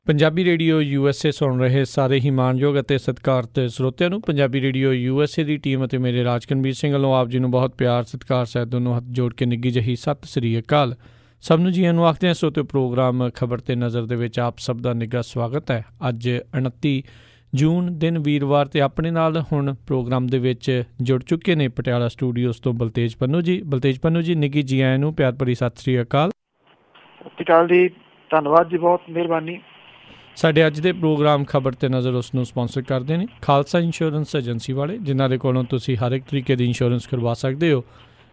Punjabi radio USA ਸੁਣ ਰਹੇ ਸਾਰੇ ਹੀ ਮਾਣਯੋਗ ਅਤੇ ਸਤਿਕਾਰਤ ਸਰੋਤਿਆਂ ਨੂੰ ਪੰਜਾਬੀ ਰੇਡੀਓ USA ਦੀ ਟੀਮ ਅਤੇ ਮੇਰੇ ਰਾਜਕਨਵੀਰ ਸਿੰਘ ਵੱਲੋਂ ਆਪ ਜੀ ਨੂੰ ਬਹੁਤ ਪਿਆਰ ਸਤਿਕਾਰ ਸਹਿਤ ਦੋਨੋਂ ਹੱਥ ਜੋੜ ਕੇ ਨਿੱਘੀ ਜਿਹੀ ਸਤਿ ਸ੍ਰੀ ਅਕਾਲ। ਸਭ ਨੂੰ ਜੀਆਂ ਨੂੰ ਆਖਦੇ ਹਾਂ। ਸਰੋਤਿਓ, ਪ੍ਰੋਗਰਾਮ ਖਬਰ ਤੇ ਨਜ਼ਰ ਦੇ ਵਿੱਚ ਆਪ ਸਭ ਦਾ ਨਿੱਘਾ ਸਵਾਗਤ ਹੈ। ਅੱਜ 29 ਜੂਨ ਦਿਨ ਵੀਰਵਾਰ ਤੇ ਆਪਣੇ ਨਾਲ ਹੁਣ ਪ੍ਰੋਗਰਾਮ ਦੇ ਵਿੱਚ ਜੁੜ ਚੁੱਕੇ ਨੇ ਪਟਿਆਲਾ ਸਟੂਡੀਓਜ਼ ਤੋਂ ਬਲਤੇਜ ਪੰਨੂ ਜੀ। ਬਲਤੇਜ ਪੰਨੂ ਜੀ, ਨਿੱਘੀ ਜੀ ਆਇਆਂ ਨੂੰ ਪਿਆਰ ਭਰੀ ਸਤਿ ਸ੍ਰੀ ਅਕਾਲ। ਸਤਿ ਸ਼੍ਰੀ ਅਕਾਲ ਜੀ, ਧੰਨਵਾਦ ਜੀ, ਬਹੁਤ ਮਿਹਰਬਾਨੀ। ਸਾਡੇ ਅੱਜ ਦੇ ਪ੍ਰੋਗਰਾਮ ਖਬਰ ਤੇ ਨਜ਼ਰ ਉਸ ਨੂੰ ਸਪੋਂਸਰ ਕਰਦੇ ਨੇ ਖਾਲਸਾ ਇੰਸ਼ੋਰੈਂਸ ਏਜੰਸੀ ਵਾਲੇ, ਜਿਨ੍ਹਾਂ ਦੇ ਕੋਲੋਂ ਤੁਸੀਂ ਹਰ ਇੱਕ ਤਰੀਕੇ ਦੀ ਇੰਸ਼ੋਰੈਂਸ ਕਰਵਾ ਸਕਦੇ ਹੋ।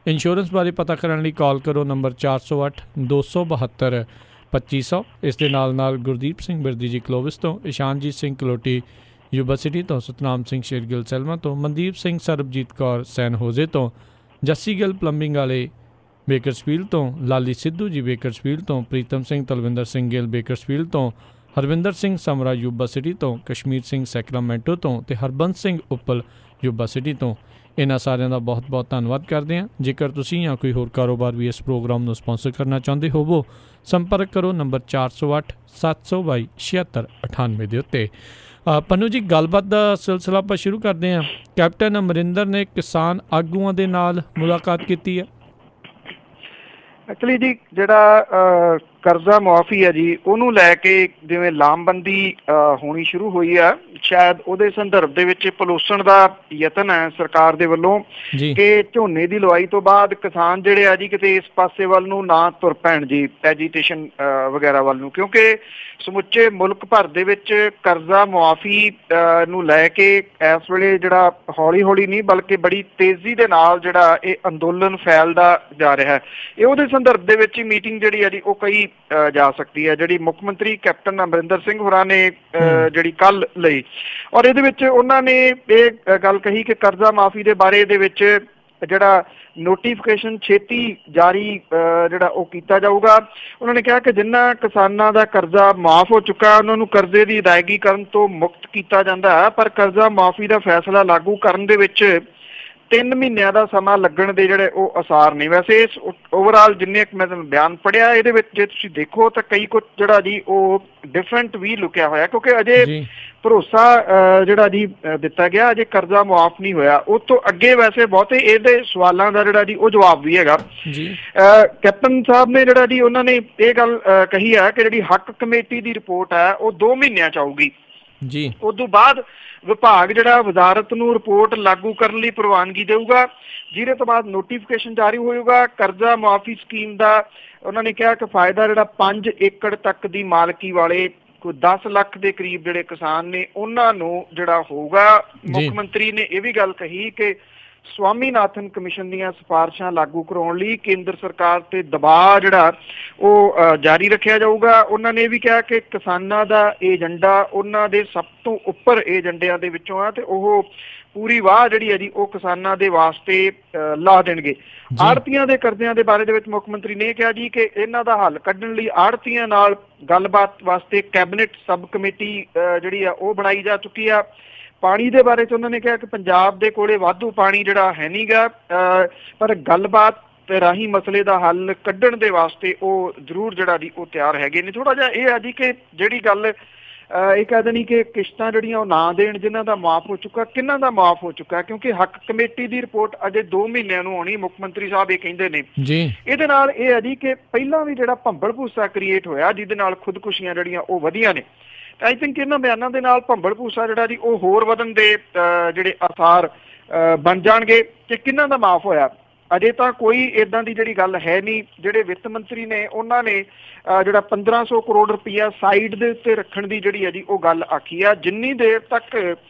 ਇੰਸ਼ੋਰੈਂਸ ਬਾਰੇ ਪਤਾ ਕਰਨ ਲਈ ਕਾਲ ਕਰੋ ਨੰਬਰ 408 272 2500। ਇਸ ਦੇ ਨਾਲ ਨਾਲ ਗੁਰਦੀਪ ਸਿੰਘ ਬਿਰਦੀ ਜੀ ਕਲੋਵਿਸ ਤੋਂ, ਇਸ਼ਾਨਜੀਤ ਸਿੰਘ ਕਲੋਟੀ ਯੂਬਾ ਸਿਟੀ ਤੋਂ, ਸਤਨਾਮ ਸਿੰਘ ਸ਼ੇਰਗਿੱਲ ਸੈਲਮਾ ਤੋਂ, ਮਨਦੀਪ ਸਿੰਘ ਸਰਬਜੀਤ ਕੌਰ ਸੈਨ ਹੋਜ਼ੇ ਤੋਂ, ਜੱਸੀ ਗਿੱਲ ਪਲੰਬਿੰਗ ਵਾਲੇ ਬੇਕਰਸਫੀਲਡ ਤੋਂ, ਲਾਲੀ ਸਿੱਧੂ ਜੀ ਬੇਕਰਸਫੀਲਡ ਤੋਂ, ਪ੍ਰੀਤਮ ਸਿੰਘ ਤਲਵਿੰਦਰ ਸਿੰਘ ਗਿੱਲ ਬੇਕਰਸਫੀਲਡ ਤੋਂ, ਹਰਵਿੰਦਰ ਸਿੰਘ ਸਮਰਾ ਯੂਬਾ ਸਿਟੀ ਤੋਂ, ਕਸ਼ਮੀਰ ਸਿੰਘ ਸੈਕਰਾਮੈਂਟੋ ਤੋਂ ਅਤੇ ਹਰਬੰਸ ਸਿੰਘ ਉੱਪਲ ਯੂਬਾ ਸਿਟੀ ਤੋਂ। ਇਹਨਾਂ ਸਾਰਿਆਂ ਦਾ ਬਹੁਤ ਬਹੁਤ ਧੰਨਵਾਦ ਕਰਦੇ ਹਾਂ। ਜੇਕਰ ਤੁਸੀਂ ਜਾਂ ਕੋਈ ਹੋਰ ਕਾਰੋਬਾਰ ਵੀ ਇਸ ਪ੍ਰੋਗਰਾਮ ਨੂੰ ਸਪੋਂਸਰ ਕਰਨਾ ਚਾਹੁੰਦੇ ਹੋਵੋ, ਸੰਪਰਕ ਕਰੋ ਨੰਬਰ 408 722 7698 ਦੇ ਉੱਤੇ। ਪੰਨੂ ਜੀ, ਗੱਲਬਾਤ ਦਾ ਸਿਲਸਿਲਾ ਆਪਾਂ ਸ਼ੁਰੂ ਕਰਦੇ ਹਾਂ। ਕੈਪਟਨ ਅਮਰਿੰਦਰ ਨੇ ਕਿਸਾਨ ਆਗੂਆਂ ਦੇ ਨਾਲ ਮੁਲਾਕਾਤ ਕੀਤੀ ਹੈ। ਐਕਚੁਅਲੀ ਜੀ, ਜਿਹੜਾ ਕਰਜ਼ਾ ਮੁਆਫੀ ਹੈ ਜੀ, ਉਹਨੂੰ ਲੈ ਕੇ ਜਿਵੇਂ ਲਾਮਬੰਦੀ ਹੋਣੀ ਸ਼ੁਰੂ ਹੋਈ ਆ, ਸ਼ਾਇਦ ਉਹਦੇ ਸੰਦਰਭ ਦੇ ਵਿੱਚ ਪਲੋਸਣ ਦਾ ਯਤਨ ਹੈ ਸਰਕਾਰ ਦੇ ਵੱਲੋਂ ਕਿ ਝੋਨੇ ਦੀ ਲਵਾਈ ਤੋਂ ਬਾਅਦ ਕਿਸਾਨ ਜਿਹੜੇ ਆ ਜੀ ਕਿਤੇ ਇਸ ਪਾਸੇ ਵੱਲ ਨੂੰ ਨਾ ਤੁਰ ਪੈਣ ਜੀ, ਐਜੀਟੇਸ਼ਨ ਵਗੈਰਾ ਵੱਲ ਨੂੰ, ਕਿਉਂਕਿ ਸਮੁੱਚੇ ਮੁਲਕ ਭਰ ਦੇ ਵਿੱਚ ਕਰਜ਼ਾ ਮੁਆਫੀ ਨੂੰ ਲੈ ਕੇ ਇਸ ਵੇਲੇ ਜਿਹੜਾ ਹੌਲੀ ਹੌਲੀ ਨਹੀਂ ਬਲਕਿ ਬੜੀ ਤੇਜ਼ੀ ਦੇ ਨਾਲ ਜਿਹੜਾ ਇਹ ਅੰਦੋਲਨ ਫੈਲਦਾ ਜਾ ਰਿਹਾ ਹੈ। ਇਹ ਉਹਦੇ ਸੰਦਰਭ ਦੇ ਵਿੱਚ ਹੀ ਮੀਟਿੰਗ ਜਿਹੜੀ ਹੈ ਜੀ ਉਹ ਕਈ ਜਾ ਸਕਦੀ ਹੈ, ਜਿਹੜੀ ਮੁੱਖ ਮੰਤਰੀ ਕੈਪਟਨ ਅਮਰਿੰਦਰ ਸਿੰਘ ਹੋਰਾਂ ਨੇ ਜਿਹੜੀ ਕੱਲ੍ਹ ਲਈ, ਔਰ ਇਹਦੇ ਵਿੱਚ ਉਹਨਾਂ ਨੇ ਇਹ ਗੱਲ ਕਹੀ ਕਿ ਕਰਜ਼ਾ ਮਾਫੀ ਦੇ ਬਾਰੇ ਦੇ ਵਿੱਚ ਜਿਹੜਾ ਨੋਟੀਫਿਕੇਸ਼ਨ ਛੇਤੀ ਜਾਰੀ ਜਿਹੜਾ ਉਹ ਕੀਤਾ ਜਾਊਗਾ। ਉਹਨਾਂ ਨੇ ਕਿਹਾ ਕਿ ਜਿਨ੍ਹਾਂ ਕਿਸਾਨਾਂ ਦਾ ਕਰਜ਼ਾ ਮਾਫ ਹੋ ਚੁੱਕਾ ਉਹਨਾਂ ਨੂੰ ਕਰਜ਼ੇ ਦੀ ਅਦਾਇਗੀ ਕਰਨ ਤੋਂ ਮੁਕਤ ਕੀਤਾ ਜਾਂਦਾ ਹੈ, ਪਰ ਕਰਜ਼ਾ ਮਾਫੀ ਦਾ ਫੈਸਲਾ ਲਾਗੂ ਕਰਨ ਦੇ ਵਿੱਚ 3 ਮਹੀਨਿਆਂ ਦਾ ਸਮਾਂ ਲੱਗਣ ਦੇ ਜਿਹੜੇ ਉਹ ਅਸਾਰ ਨੇ। ਵੈਸੇ ਇਸ ਓਵਰਆਲ ਜਿੰਨੇ ਮੈਂ ਤੁਹਾਨੂੰ ਬਿਆਨ ਪੜ੍ਹਿਆ, ਇਹਦੇ ਵਿੱਚ ਜੇ ਤੁਸੀਂ ਦੇਖੋ ਤਾਂ ਕਈ ਕੁਝ ਜਿਹੜਾ ਜੀ ਉਹ ਡਿਫਰੈਂਟ ਵੀ ਲੁਕਿਆ ਹੋਇਆ, ਕਿਉਂਕਿ ਅਜੇ ਭਰੋਸਾ ਜਿਹੜਾ ਜੀ ਦਿੱਤਾ ਗਿਆ, ਅਜੇ ਕਰਜ਼ਾ ਮੁਆਫ ਨਹੀਂ ਹੋਇਆ। ਉਸ ਤੋਂ ਅੱਗੇ ਵੈਸੇ ਬਹੁਤੇ ਇਹਦੇ ਸਵਾਲਾਂ ਦਾ ਜਿਹੜਾ ਜੀ ਉਹ ਜਵਾਬ ਵੀ ਹੈਗਾ। ਕੈਪਟਨ ਸਾਹਿਬ ਨੇ ਜਿਹੜਾ ਜੀ ਉਹਨਾਂ ਨੇ ਇਹ ਗੱਲ ਕਹੀ ਹੈ ਕਿ ਜਿਹੜੀ ਹੱਕ ਕਮੇਟੀ ਦੀ ਰਿਪੋਰਟ ਹੈ ਉਹ 2 ਮਹੀਨਿਆਂ 'ਚ ਆਊਗੀ ਜੀ। ਉਸ ਤੋਂ ਬਾਅਦ ਵਿਭਾਗ ਜਿਹੜਾ ਵਜ਼ਾਰਤ ਨੂੰ ਰਿਪੋਰਟ ਲਾਗੂ ਕਰਨ ਲਈ ਪ੍ਰਵਾਨਗੀ ਦੇਊਗਾ, ਜਿਹਦੇ ਤੋਂ ਬਾਅਦ ਨੋਟੀਫਿਕੇਸ਼ਨ ਜਾਰੀ ਹੋਊਗਾ। ਕਰਜ਼ਾ ਮੁਆਫੀ ਸਕੀਮ ਦਾ ਉਹਨਾਂ ਨੇ ਕਿਹਾ ਕਿ ਫਾਇਦਾ ਜਿਹੜਾ 5 ਏਕੜ ਤੱਕ ਦੀ ਮਾਲਕੀ ਵਾਲੇ ਕੋਈ 10 ਲੱਖ ਦੇ ਕਰੀਬ ਜਿਹੜੇ ਕਿਸਾਨ ਨੇ ਉਹਨਾਂ ਨੂੰ ਜਿਹੜਾ ਹੋਊਗਾ। ਮੁੱਖ ਮੰਤਰੀ ਨੇ ਇਹ ਵੀ ਗੱਲ ਕਹੀ ਕਿ ਸਵਾਮੀਨਾਥਨ ਕਮਿਸ਼ਨ ਦੀਆਂ ਸਿਫਾਰਿਸ਼ਾਂ ਲਾਗੂ ਕਰਾਉਣ ਲਈ ਕੇਂਦਰ ਸਰਕਾਰ ਤੇ ਦਬਾਅ ਜਿਹੜਾ ਉਹ ਜਾਰੀ ਰੱਖਿਆ ਜਾਊਗਾ। ਉਹਨਾਂ ਨੇ ਇਹ ਵੀ ਕਿਹਾ ਕਿ ਕਿਸਾਨਾਂ ਦਾ ਏਜੰਡਾ ਉਹਨਾਂ ਦੇ ਸਭ ਤੋਂ ਉੱਪਰ ਏਜੰਡਿਆਂ ਦੇ ਵਿੱਚੋਂ ਆ ਤੇ ਉਹ ਪੂਰੀ ਵਾਹ ਜਿਹੜੀ ਹੈ ਜੀ ਉਹ ਕਿਸਾਨਾਂ ਦੇ ਵਾਸਤੇ ਲਾ ਦੇਣਗੇ। ਆੜ੍ਹਤੀਆਂ ਦੇ ਕਰਜ਼ਿਆਂ ਦੇ ਬਾਰੇ ਦੇ ਵਿੱਚ ਮੁੱਖ ਮੰਤਰੀ ਨੇ ਕਿਹਾ ਜੀ ਕਿ ਇਹਨਾਂ ਦਾ ਹੱਲ ਕੱਢਣ ਲਈ ਆੜ੍ਹਤੀਆਂ ਨਾਲ ਗੱਲਬਾਤ ਵਾਸਤੇ ਕੈਬਨਿਟ ਸਬ ਕਮੇਟੀ ਜਿਹੜੀ ਆ ਉਹ ਬਣਾਈ ਜਾ ਚੁੱਕੀ ਆ। ਪਾਣੀ ਦੇ ਬਾਰੇ 'ਚ ਉਹਨਾਂ ਨੇ ਕਿਹਾ ਕਿ ਪੰਜਾਬ ਦੇ ਕੋਲੇ ਵਾਧੂ ਪਾਣੀ ਜਿਹੜਾ ਹੈ ਨਹੀਂ ਗਾ, ਪਰ ਗੱਲਬਾਤ ਰਾਹੀਂ ਮਸਲੇ ਦਾ ਹੱਲ ਕੱਢਣ ਦੇ ਵਾਸਤੇ ਉਹ ਜ਼ਰੂਰ ਜਿਹੜਾ ਜੀ ਉਹ ਤਿਆਰ ਹੈਗੇ ਨੇ। ਥੋੜ੍ਹਾ ਜਿਹਾ ਇਹ ਆ ਜੀ ਕਿ ਜਿਹੜੀ ਗੱਲ ਇਹ ਕਹਿ ਦੇਣੀ ਕਿ ਕਿਸ਼ਤਾਂ ਜਿਹੜੀਆਂ ਉਹ ਨਾ ਦੇਣ ਜਿਨ੍ਹਾਂ ਦਾ ਮਾਫ ਹੋ ਚੁੱਕਾ, ਕਿਹਨਾਂ ਦਾ ਮਾਫ ਹੋ ਚੁੱਕਾ, ਕਿਉਂਕਿ ਹੱਕ ਕਮੇਟੀ ਦੀ ਰਿਪੋਰਟ ਅਜੇ 2 ਮਹੀਨਿਆਂ ਨੂੰ ਆਉਣੀ, ਮੁੱਖ ਮੰਤਰੀ ਸਾਹਿਬ ਇਹ ਕਹਿੰਦੇ ਨੇ। ਇਹਦੇ ਨਾਲ ਇਹ ਹੈ ਜੀ ਕਿ ਪਹਿਲਾਂ ਵੀ ਜਿਹੜਾ ਭੰਬਲ ਭੂਸਾ ਕ੍ਰੀਏਟ ਹੋਇਆ ਜਿਹਦੇ ਨਾਲ ਖੁਦਕੁਸ਼ੀਆਂ ਜਿਹੜੀਆਂ ਉਹ ਵਧੀਆਂ ਨੇ। ਆਈ ਥਿੰਕ ਇਹਨਾਂ ਬਿਆਨਾਂ ਦੇ ਨਾਲ ਭੰਬਲ ਭੂਸਾ ਜਿਹੜਾ ਜੀ ਉਹ ਹੋਰ ਵਧਣ ਦੇ ਜਿਹੜੇ ਆਸਾਰ ਬਣ ਜਾਣਗੇ। ਕਿ ਕਿਹਨਾਂ ਦਾ ਮਾਫ ਹੋਇਆ, ਅਜੇ ਤਾਂ ਕੋਈ ਇੱਦਾਂ ਦੀ ਜਿਹੜੀ ਗੱਲ ਹੈ ਨਹੀਂ। ਜਿਹੜੇ ਵਿੱਤ ਮੰਤਰੀ ਨੇ ਉਹਨਾਂ ਨੇ ਜਿਹੜਾ 1500 ਕਰੋੜ ਰੁਪਈਆ ਸਾਈਡ ਦੇ ਉੱਤੇ ਰੱਖਣ ਦੀ ਜਿਹੜੀ ਹੈ ਜੀ ਉਹ ਗੱਲ ਆਖੀ ਆ, ਜਿੰਨੀ ਦੇਰ ਤੱਕ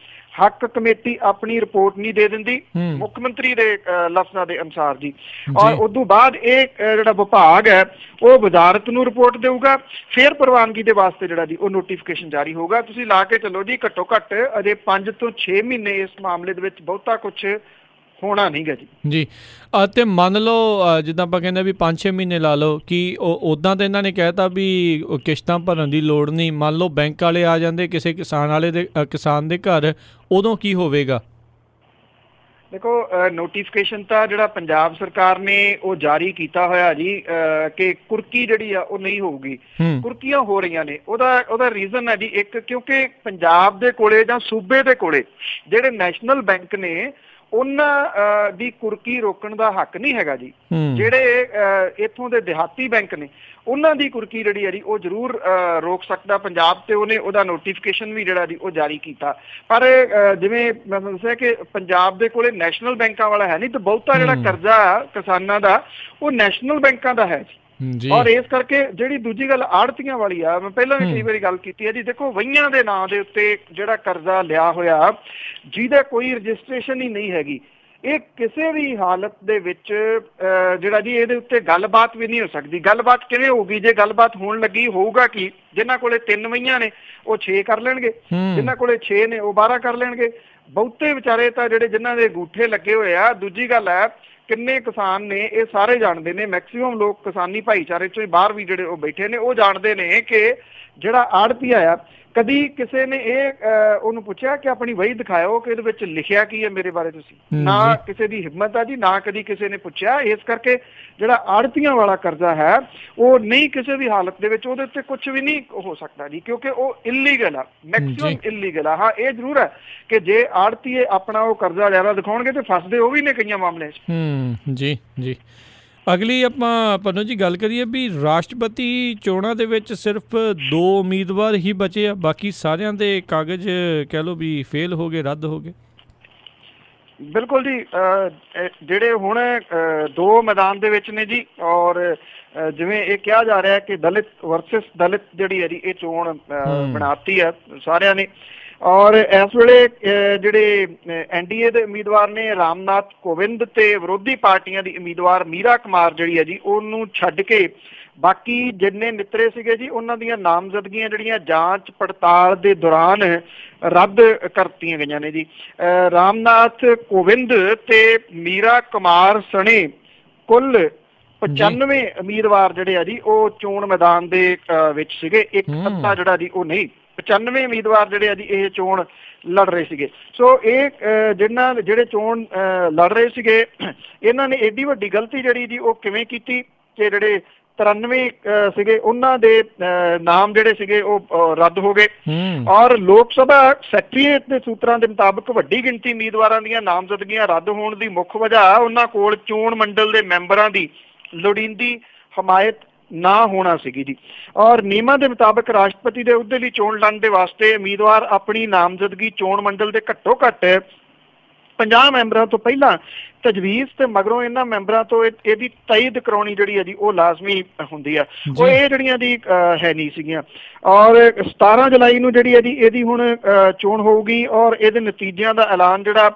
ਹੱਕ ਕਮੇਟੀ ਆਪਣੀ ਰਿਪੋਰਟ ਨਹੀਂ ਦੇ ਦਿੰਦੀ ਮੁੱਖ ਮੰਤਰੀ ਦੇ ਲਫ਼ਜ਼ਾਂ ਦੇ ਅਨੁਸਾਰ ਜੀ। ਔਰ ਉਸ ਤੋਂ ਬਾਅਦ ਇਹ ਜਿਹੜਾ ਵਿਭਾਗ ਹੈ ਉਹ ਵਜ਼ਾਰਤ ਨੂੰ ਰਿਪੋਰਟ ਦੇਊਗਾ, ਫਿਰ ਪ੍ਰਵਾਨਗੀ ਦੇ ਵਾਸਤੇ ਜਿਹੜਾ ਜੀ ਉਹ ਨੋਟੀਫਿਕੇਸ਼ਨ ਜਾਰੀ ਹੋਊਗਾ। ਤੁਸੀਂ ਲਾ ਕੇ ਚੱਲੋ ਜੀ ਘੱਟੋ ਘੱਟ ਅਜੇ 5 ਤੋਂ 6 ਮਹੀਨੇ ਇਸ ਮਾਮਲੇ ਦੇ ਵਿੱਚ ਬਹੁਤਾ ਕੁਛ ਹੋਣਾ ਨਹੀਂ ਗਾ ਜੀ। ਅਤੇ ਮੰਨ ਲਓ ਜਿੱਦਾਂ ਆਪਾਂ ਕਹਿੰਦੇ ਵੀ 5-6 ਮਹੀਨੇ ਲਾ ਲਓ, ਕਿ ਉਹ ਉੱਦਾਂ ਤਾਂ ਇਹਨਾਂ ਨੇ ਕਹਿਤਾ ਵੀ ਕਿਸ਼ਤਾਂ ਭਰਨ ਦੀ ਲੋੜ ਨਹੀਂ। ਮੰਨ ਲਓ ਬੈਂਕ ਵਾਲੇ ਆ ਜਾਂਦੇ ਕਿਸੇ ਕਿਸਾਨ ਦੇ ਘਰ, ਉਦੋਂ ਕੀ ਹੋਵੇਗਾ? ਦੇਖੋ ਨੋਟੀਫਿਕੇਸ਼ਨ ਤਾਂ ਜਿਹੜਾ ਪੰਜਾਬ ਸਰਕਾਰ ਨੇ ਉਹ ਜਾਰੀ ਕੀਤਾ ਹੋਇਆ ਜੀ ਕਿ ਕੁਰਕੀ ਜਿਹੜੀ ਆ ਉਹ ਨਹੀਂ ਹੋਊਗੀ, ਕੁਰਕੀਆਂ ਹੋ ਰਹੀਆਂ ਨੇ। ਉਹਦਾ ਰੀਜ਼ਨ ਹੈ ਜੀ ਇੱਕ, ਕਿਉਂਕਿ ਪੰਜਾਬ ਦੇ ਕੋਲੇ ਜਾਂ ਸੂਬੇ ਦੇ ਕੋਲੇ ਜਿਹੜੇ ਨੈਸ਼ਨਲ ਬੈਂਕ ਨੇ ਉਹਨਾਂ ਦੀ ਕੁਰਕੀ ਰੋਕਣ ਦਾ ਹੱਕ ਨਹੀਂ ਹੈਗਾ ਜੀ। ਜਿਹੜੇ ਇੱਥੋਂ ਦੇ ਦਿਹਾਤੀ ਬੈਂਕ ਨੇ ਉਹਨਾਂ ਦੀ ਕੁਰਕੀ ਜਿਹੜੀ ਹੈ ਜੀ ਉਹ ਜ਼ਰੂਰ ਰੋਕ ਸਕਦਾ ਪੰਜਾਬ, ਤੇ ਉਹਨੇ ਉਹਦਾ ਨੋਟੀਫਿਕੇਸ਼ਨ ਵੀ ਜਿਹੜਾ ਜੀ ਉਹ ਜਾਰੀ ਕੀਤਾ। ਪਰ ਜਿਵੇਂ ਮੈਂ ਤੁਹਾਨੂੰ ਦੱਸਿਆ ਕਿ ਪੰਜਾਬ ਦੇ ਕੋਲੇ ਨੈਸ਼ਨਲ ਬੈਂਕਾਂ ਵਾਲਾ ਹੈ ਨਹੀਂ, ਤੇ ਬਹੁਤਾ ਜਿਹੜਾ ਕਰਜ਼ਾ ਕਿਸਾਨਾਂ ਦਾ ਉਹ ਨੈਸ਼ਨਲ ਬੈਂਕਾਂ ਦਾ ਹੈ ਜੀ। ਔਰ ਇਸ ਕਰਕੇ ਜਿਹੜੀ ਦੂਜੀ ਗੱਲ ਆੜਤੀਆਂ ਵਾਲੀ ਆ, ਮੈਂ ਪਹਿਲਾਂ ਵੀ ਕਈ ਵਾਰੀ ਗੱਲ ਕੀਤੀ ਹੈ ਜੀ। ਦੇਖੋ ਵਹੀਆਂ ਦੇ ਨਾਂ ਦੇ ਉੱਤੇ ਜਿਹੜਾ ਕਰਜ਼ਾ ਲਿਆ ਹੋਇਆ ਜਿਹਦਾ ਕੋਈ ਰਜਿਸਟ੍ਰੇਸ਼ਨ ਹੀ ਨਹੀਂ ਹੈਗੀ, ਇਹ ਕਿਸੇ ਵੀ ਹਾਲਤ ਦੇ ਵਿੱਚ ਜਿਹੜਾ ਜੀ ਇਹਦੇ ਉੱਤੇ ਗੱਲਬਾਤ ਵੀ ਨਹੀਂ ਹੋ ਸਕਦੀ। ਗੱਲਬਾਤ ਕਿਵੇਂ ਹੋਊਗੀ? ਜੇ ਗੱਲਬਾਤ ਹੋਣ ਲੱਗੀ ਹੋਊਗਾ ਕਿ ਜਿਨ੍ਹਾਂ ਕੋਲੇ 3 ਵਹੀਆਂ ਨੇ ਉਹ 6 ਕਰ ਲੈਣਗੇ, ਜਿਨ੍ਹਾਂ ਕੋਲੇ 6 ਨੇ ਉਹ 12 ਕਰ ਲੈਣਗੇ। ਬਹੁਤੇ ਵਿਚਾਰੇ ਤਾਂ ਜਿਹੜੇ ਜਿਨ੍ਹਾਂ ਦੇ ਅੰਗੂਠੇ ਲੱਗੇ ਹੋਏ ਆ। ਦੂਜੀ ਗੱਲ ਹੈ ਕਿੰਨੇ ਕਿਸਾਨ ਨੇ, ਇਹ ਸਾਰੇ ਜਾਣਦੇ ਨੇ, ਮੈਕਸੀਮਮ ਲੋਕ ਕਿਸਾਨੀ ਭਾਈਚਾਰੇ ਚੋਂ ਹੀ ਬਾਹਰ ਵੀ ਜਿਹੜੇ ਉਹ ਬੈਠੇ ਨੇ, ਉਹ ਜਾਣਦੇ ਨੇ ਕਿ ਜਿਹੜਾ ਆੜਤੀਆ ਆ, ਕਦੀ ਕਿਸੇ ਨੇ ਇਹ ਉਹਨੂੰ ਪੁੱਛਿਆ ਕਿ ਆਪਣੀ ਵਹੀ ਦਿਖਾਓ ਕਿ ਇਹਦੇ ਵਿੱਚ ਲਿਖਿਆ ਕੀ ਹੈ ਮੇਰੇ ਬਾਰੇ? ਤੁਸੀਂ ਨਾ ਕਿਸੇ ਦੀ ਹਿੰਮਤ ਆ ਜੀ, ਨਾ ਕਦੀ ਕਿਸੇ ਨੇ ਪੁੱਛਿਆ। ਇਸ ਕਰਕੇ ਜਿਹੜਾ ਆੜਤੀਆਂ ਵਾਲਾ ਕਰਜ਼ਾ ਹੈ ਉਹ ਨਹੀਂ ਕਿਸੇ ਵੀ ਹਾਲਤ ਦੇ ਵਿੱਚ ਉਹਦੇ ਉੱਤੇ ਕੁਝ ਵੀ ਨਹੀਂ ਹੋ ਸਕਦਾ ਜੀ, ਕਿਉਂਕਿ ਉਹ ਇਲੀਗਲ ਆ, ਮੈਕਸੀਮਮ ਇਲੀਗਲ ਆ। ਹਾਂ ਇਹ ਜ਼ਰੂਰ ਹੈ ਕਿ ਜੇ ਆੜਤੀਏ ਆਪਣਾ ਉਹ ਕਰਜ਼ਾ ਜ਼ਿਆਦਾ ਦਿਖਾਉਣਗੇ ਤੇ ਫਸਦੇ ਉਹ ਵੀ ਨੇ ਕਈਆਂ ਮਾਮਲਿਆਂ 'ਚ। ਜੀ ਜੀ। ਅਗਲੀ ਆਪਾਂ ਪੰਨੂ ਜੀ ਗੱਲ ਕਰੀਏ ਵੀ ਰਾਸ਼ਟਰਪਤੀ ਚੋਣਾਂ ਦੇ ਵਿੱਚ ਸਿਰਫ 2 ਉਮੀਦਵਾਰ ਹੀ ਬਚੇ ਆ, ਬਾਕੀ ਸਾਰਿਆਂ ਦੇ ਕਾਗਜ਼ ਕਹਿ ਲਓ ਵੀ ਫੇਲ ਹੋ ਗਏ, ਰੱਦ ਹੋ ਗਏ। ਬਿਲਕੁਲ ਜੀ। ਜਿਹੜੇ ਹੁਣ 2 ਮੈਦਾਨ ਦੇ ਵਿੱਚ ਨੇ ਜੀ, ਔਰ ਜਿਵੇਂ ਇਹ ਕਿਹਾ ਜਾ ਰਿਹਾ ਕਿ ਦਲਿਤ ਵਰਸਸ ਦਲਿਤ ਜਿਹੜੀ ਹੈ ਜੀ ਇਹ ਚੋਣ ਬਣਾਤੀ ਹੈ ਸਾਰਿਆਂ ਨੇ। ਔਰ ਇਸ ਵੇਲੇ ਜਿਹੜੇ NDA ਦੇ ਉਮੀਦਵਾਰ ਨੇ ਰਾਮਨਾਥ ਕੋਵਿੰਦ ਤੇ ਵਿਰੋਧੀ ਪਾਰਟੀਆਂ ਦੀ ਉਮੀਦਵਾਰ ਮੀਰਾ ਕੁਮਾਰ ਜਿਹੜੀ ਹੈ ਜੀ ਉਹਨੂੰ ਛੱਡ ਕੇ ਬਾਕੀ ਜਿੰਨੇ ਮਿੱਤਰੇ ਸੀਗੇ ਜੀ ਉਹਨਾਂ ਦੀਆਂ ਨਾਮਜ਼ਦਗੀਆਂ ਜਿਹੜੀਆਂ ਜਾਂਚ ਪੜਤਾਲ ਦੇ ਦੌਰਾਨ ਰੱਦ ਕਰਤੀਆਂ ਗਈਆਂ ਨੇ ਜੀ। ਰਾਮਨਾਥ ਕੋਵਿੰਦ ਤੇ ਮੀਰਾ ਕੁਮਾਰ ਸਣੇ ਕੁੱਲ 95 ਉਮੀਦਵਾਰ ਜਿਹੜੇ ਆ ਜੀ ਉਹ ਚੋਣ ਮੈਦਾਨ ਦੇ ਵਿੱਚ ਸੀਗੇ। ਇੱਕ ਅੱਧਾ ਜਿਹੜਾ ਜੀ ਉਹ ਨਹੀਂ, 95 ਉਮੀਦਵਾਰ ਜਿਹੜੇ ਆ ਜੀ ਇਹ ਚੋਣ ਲੜ ਰਹੇ ਸੀਗੇ। ਸੋ ਇਹ ਜਿਹੜੇ ਚੋਣ ਲੜ ਰਹੇ ਸੀਗੇ ਇਹਨਾਂ ਨੇ ਏਡੀ ਵੱਡੀ ਗਲਤੀ ਜਿਹੜੀ ਜੀ ਉਹ ਕਿਵੇਂ ਕੀਤੀ ਕਿ ਜਿਹੜੇ 93 ਸੀਗੇ ਉਹਨਾਂ ਦੇ ਨਾਮ ਜਿਹੜੇ ਸੀਗੇ ਉਹ ਰੱਦ ਹੋ ਗਏ। ਔਰ ਲੋਕ ਸਭਾ ਸੈਕਟਰੀਏਟ ਦੇ ਸੂਤਰਾਂ ਦੇ ਮੁਤਾਬਕ ਵੱਡੀ ਗਿਣਤੀ ਉਮੀਦਵਾਰਾਂ ਦੀਆਂ ਨਾਮਜ਼ਦਗੀਆਂ ਰੱਦ ਹੋਣ ਦੀ ਮੁੱਖ ਵਜ੍ਹਾ ਉਹਨਾਂ ਕੋਲ ਚੋਣ ਮੰਡਲ ਦੇ ਮੈਂਬਰਾਂ ਦੀ ਲੋੜੀਂਦੀ ਹਮਾਇਤ ਨਾ ਹੋਣਾ ਸੀਗੀ ਜੀ। ਔਰ ਨਿਯਮਾਂ ਦੇ ਮੁਤਾਬਕ ਰਾਸ਼ਟਰਪਤੀ ਦੇ ਅਹੁਦੇ ਲਈ ਚੋਣ ਲੜਨ ਦੇ ਵਾਸਤੇ ਉਮੀਦਵਾਰ ਆਪਣੀ ਨਾਮਜ਼ਦਗੀ ਚੋਣ ਮੰਡਲ ਦੇ ਘੱਟੋ ਘੱਟ 50 ਮੈਂਬਰਾਂ ਤੋਂ ਪਹਿਲਾਂ ਤਜਵੀਜ਼ ਤੇ ਮਗਰੋਂ ਇਹਨਾਂ ਮੈਂਬਰਾਂ ਤੋਂ ਇਹਦੀ ਤਈਦ ਕਰਾਉਣੀ ਜਿਹੜੀ ਹੈ ਜੀ ਉਹ ਲਾਜ਼ਮੀ ਹੁੰਦੀ ਆ। ਉਹ ਇਹ ਜਿਹੜੀਆਂ ਦੀ ਹੈ ਨਹੀਂ ਸੀਗੀਆਂ। ਔਰ 17 ਜੁਲਾਈ ਨੂੰ ਜਿਹੜੀ ਹੈ ਜੀ ਇਹਦੀ ਹੁਣ ਚੋਣ ਹੋਊਗੀ ਔਰ ਇਹਦੇ ਨਤੀਜਿਆਂ ਦਾ ਐਲਾਨ ਜਿਹੜਾ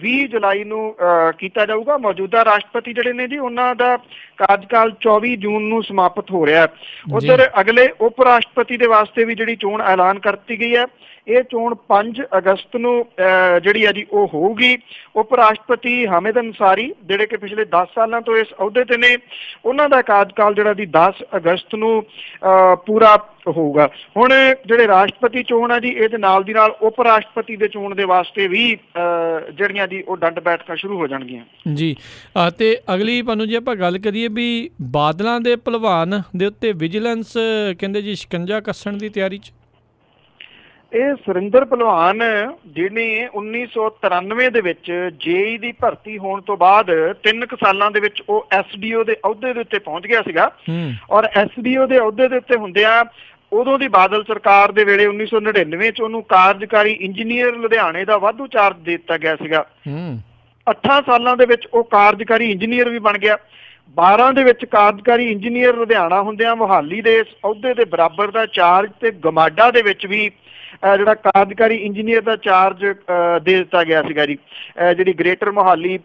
20 ਜੁਲਾਈ ਨੂੰ ਕੀਤਾ ਜਾਊਗਾ। ਮੌਜੂਦਾ ਰਾਸ਼ਟਰਪਤੀ ਜਿਹੜੇ ਨੇ ਜੀ ਉਹਨਾਂ ਦਾ ਕਾਰਜਕਾਲ 24 ਜੂਨ ਨੂੰ ਸਮਾਪਤ ਹੋ ਰਿਹਾ। ਉਧਰ ਅਗਲੇ ਉਪ ਰਾਸ਼ਟਰਪਤੀ ਦੇ ਵਾਸਤੇ ਵੀ ਜਿਹੜੀ ਚੋਣ ਐਲਾਨ ਕਰਤੀ ਗਈ ਹੈ। ਇਹ ਚੋਣ 5 ਅਗਸਤ ਨੂੰ ਜਿਹੜੀ ਹੈ ਜੀ ਉਹ ਹੋਊਗੀ। ਉਪ ਰਾਸ਼ਟਰਪਤੀ ਹਾਮਿਦ ਅੰਸਾਰੀ ਜਿਹੜੇ ਕਿ ਪਿਛਲੇ 10 ਸਾਲਾਂ ਤੋਂ ਇਸ ਅਹੁਦੇ ਤੇ ਨੇ, ਉਹਨਾਂ ਦਾ ਕਾਰਜਕਾਲ ਜਿਹੜਾ ਜੀ 10 ਅਗਸਤ ਨੂੰ ਪੂਰਾ ਹੋਊਗਾ। ਹੁਣ ਜਿਹੜੇ ਰਾਸ਼ਟਰਪਤੀ ਚੋਣ ਹੈ ਜੀ ਇਹਦੇ ਨਾਲ ਦੀ ਨਾਲ ਉਪ ਰਾਸ਼ਟਰਪਤੀ ਦੇ ਚੋਣ ਦੇ ਵਾਸਤੇ ਵੀ ਜਿਹੜੀਆਂ ਜੀ ਉਹ ਡੰਡ ਬੈਠਕਾਂ ਸ਼ੁਰੂ ਹੋ ਜਾਣਗੀਆਂ ਜੀ। ਤੇ ਅਗਲੀ ਪੰਨੂ ਜੀ ਆਪਾਂ ਗੱਲ ਕਰੀਏ ਵੀ ਬਾਦਲਾਂ ਦੇ ਭਲਵਾਨ ਦੇ ਉੱਤੇ ਵਿਜੀਲੈਂਸ ਕਹਿੰਦੇ ਜੀ ਸ਼ਿਕੰਜਾ ਕੱਸਣ ਦੀ ਤਿਆਰੀ 'ਚ। ਇਹ ਸੁਰਿੰਦਰ ਭਲਵਾਨ ਜਿਹਨੇ 1993 ਦੇ ਵਿੱਚ JEE ਦੀ ਭਰਤੀ ਹੋਣ ਤੋਂ ਬਾਅਦ 3 ਸਾਲਾਂ ਦੇ ਵਿੱਚ ਉਹ SDO ਦੇ ਅਹੁਦੇ ਦੇ ਉੱਤੇ ਪਹੁੰਚ ਗਿਆ ਸੀਗਾ। ਔਰ SDO ਦੇ ਅਹੁਦੇ ਦੇ ਉੱਤੇ ਹੁੰਦਿਆਂ ਉਦੋਂ ਦੀ ਬਾਦਲ ਸਰਕਾਰ ਦੇ ਵੇਲੇ 1999 ਚ ਉਹਨੂੰ ਕਾਰਜਕਾਰੀ ਇੰਜੀਨੀਅਰ ਲੁਧਿਆਣੇ ਦਾ ਵਾਧੂ ਚਾਰਜ ਦੇ ਦਿੱਤਾ ਗਿਆ ਸੀਗਾ। 8 ਸਾਲਾਂ ਦੇ ਵਿੱਚ ਉਹ ਕਾਰਜਕਾਰੀ ਇੰਜੀਨੀਅਰ ਵੀ ਬਣ ਗਿਆ। 12 ਦੇ ਵਿੱਚ ਕਾਰਜਕਾਰੀ ਇੰਜੀਨੀਅਰ ਲੁਧਿਆਣਾ ਹੁੰਦਿਆਂ ਮੁਹਾਲੀ ਦੇ ਅਹੁਦੇ ਦੇ ਬਰਾਬਰ ਦਾ ਚਾਰਜ ਤੇ ਗਮਾਡਾ ਦੇ ਵਿੱਚ ਵੀ ਜਿਹੜਾ ਕਾਰਜਕਾਰੀ ਇੰਜੀਨੀਅਰ ਦਾ ਚਾਰਜ ਦੇ ਦਿੱਤਾ ਗਿਆ ਸੀਗਾ ਜੀ। ਜਿਹੜੀ ਗ੍ਰੇਟਰ ਮੁਹਾਲੀ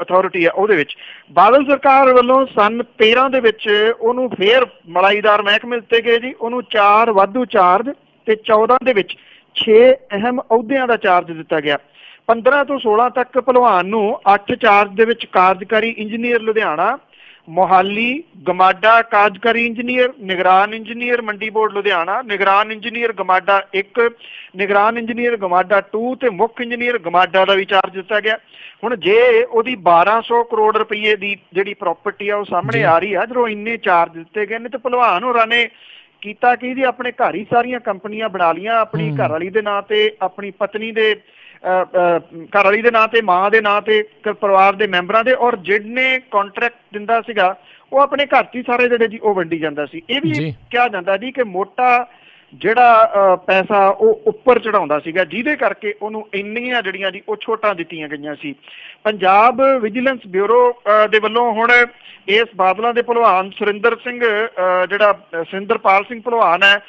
ਅਥਾਰਟੀ ਆ ਉਹਦੇ ਵਿੱਚ ਬਾਦਲ ਸਰਕਾਰ ਵੱਲੋਂ ਸਨ 13 ਦੇ ਵਿੱਚ ਉਹਨੂੰ ਫੇਰ ਮਲਾਈਦਾਰ ਮਹਿਕਮੇ ਦਿੱਤੇ ਗਏ ਜੀ। ਉਹਨੂੰ 4 ਵਾਧੂ ਚਾਰਜ ਤੇ 14 ਦੇ ਵਿੱਚ 6 ਅਹਿਮ ਅਹੁਦਿਆਂ ਦਾ ਚਾਰਜ ਦਿੱਤਾ ਗਿਆ। 15 ਤੋਂ 16 ਤੱਕ ਭਲਵਾਨ ਨੂੰ 8 ਚਾਰਜ ਦੇ ਵਿੱਚ ਕਾਰਜਕਾਰੀ ਇੰਜੀਨੀਅਰ ਲੁਧਿਆਣਾ, ਮੋਹਾਲੀ, ਗਮਾਡਾ ਕਾਰਜਕਾਰੀ ਇੰਜੀਨੀਅਰ, ਨਿਗਰਾਨ ਇੰਜੀਨੀਅਰ ਮੰਡੀ ਬੋਰਡ ਲੁਧਿਆਣਾ, ਨਿਗਰਾਨ ਇੰਜੀਨੀਅਰ ਗਮਾਡਾ 1, ਨਿਗਰਾਨ ਇੰਜੀਨੀਅਰ ਗਮਾਡਾ 2 ਤੇ ਮੁੱਖ ਇੰਜੀਨੀਅਰ ਗਮਾਡਾ ਦਾ ਵੀ ਚਾਰਜ ਦਿੱਤਾ ਗਿਆ। ਹੁਣ ਜੇ ਉਹਦੀ 1200 ਕਰੋੜ ਰੁਪਏ ਦੀ ਜਿਹੜੀ ਪ੍ਰਾਪਰਟੀ ਆ ਉਹ ਸਾਹਮਣੇ ਆ ਰਹੀ ਆ, ਜਦੋਂ ਇੰਨੇ ਚਾਰਜ ਦਿੱਤੇ ਗਏ ਨੇ ਤੇ ਭਲਵਾਨ ਹੋਰਾਂ ਨੇ ਕੀਤਾ ਕਿ ਜੀ ਆਪਣੇ ਘਰ ਹੀ ਸਾਰੀਆਂ ਕੰਪਨੀਆਂ ਬਣਾ ਲੀਆਂ, ਆਪਣੀ ਘਰ ਵਾਲੀ ਦੇ ਨਾਂ ਤੇ, ਆਪਣੀ ਪਤਨੀ ਦੇ ਘਰ ਵਾਲੀ ਦੇ ਨਾਂ ਤੇ, ਮਾਂ ਦੇ ਨਾਂ ਤੇ, ਪਰਿਵਾਰ ਦੇ ਮੈਂਬਰਾਂ ਦੇ, ਔਰ ਜਿਹਨੇ ਕੰਟਰੈਕਟ ਦਿੰਦਾ ਸੀਗਾ ਉਹ ਆਪਣੇ ਘਰ 'ਚ ਹੀ ਸਾਰੇ ਜਿਹੜੇ ਜੀ ਉਹ ਵੰਡੀ ਜਾਂਦਾ ਸੀ। ਇਹ ਵੀ ਕਿਹਾ ਜਾਂਦਾ ਜੀ ਕਿ ਮੋਟਾ ਜਿਹੜਾ ਪੈਸਾ ਉਹ ਉੱਪਰ ਚੜਾਉਂਦਾ ਸੀਗਾ, ਜਿਹਦੇ ਕਰਕੇ ਉਹਨੂੰ ਇੰਨੀਆਂ ਜਿਹੜੀਆਂ ਜੀ ਉਹ ਛੋਟਾਂ ਦਿੱਤੀਆਂ ਗਈਆਂ ਸੀ। ਪੰਜਾਬ ਵਿਜੀਲੈਂਸ ਬਿਊਰੋ ਦੇ ਵੱਲੋਂ ਹੁਣ ਇਸ ਬਾਦਲਾਂ ਦੇ ਭਲਵਾਨ ਸੁਰਿੰਦਰ ਸਿੰਘ, ਜਿਹੜਾ ਸੁਰਿੰਦਰਪਾਲ ਸਿੰਘ ਭਲਵਾਨ ਹੈ,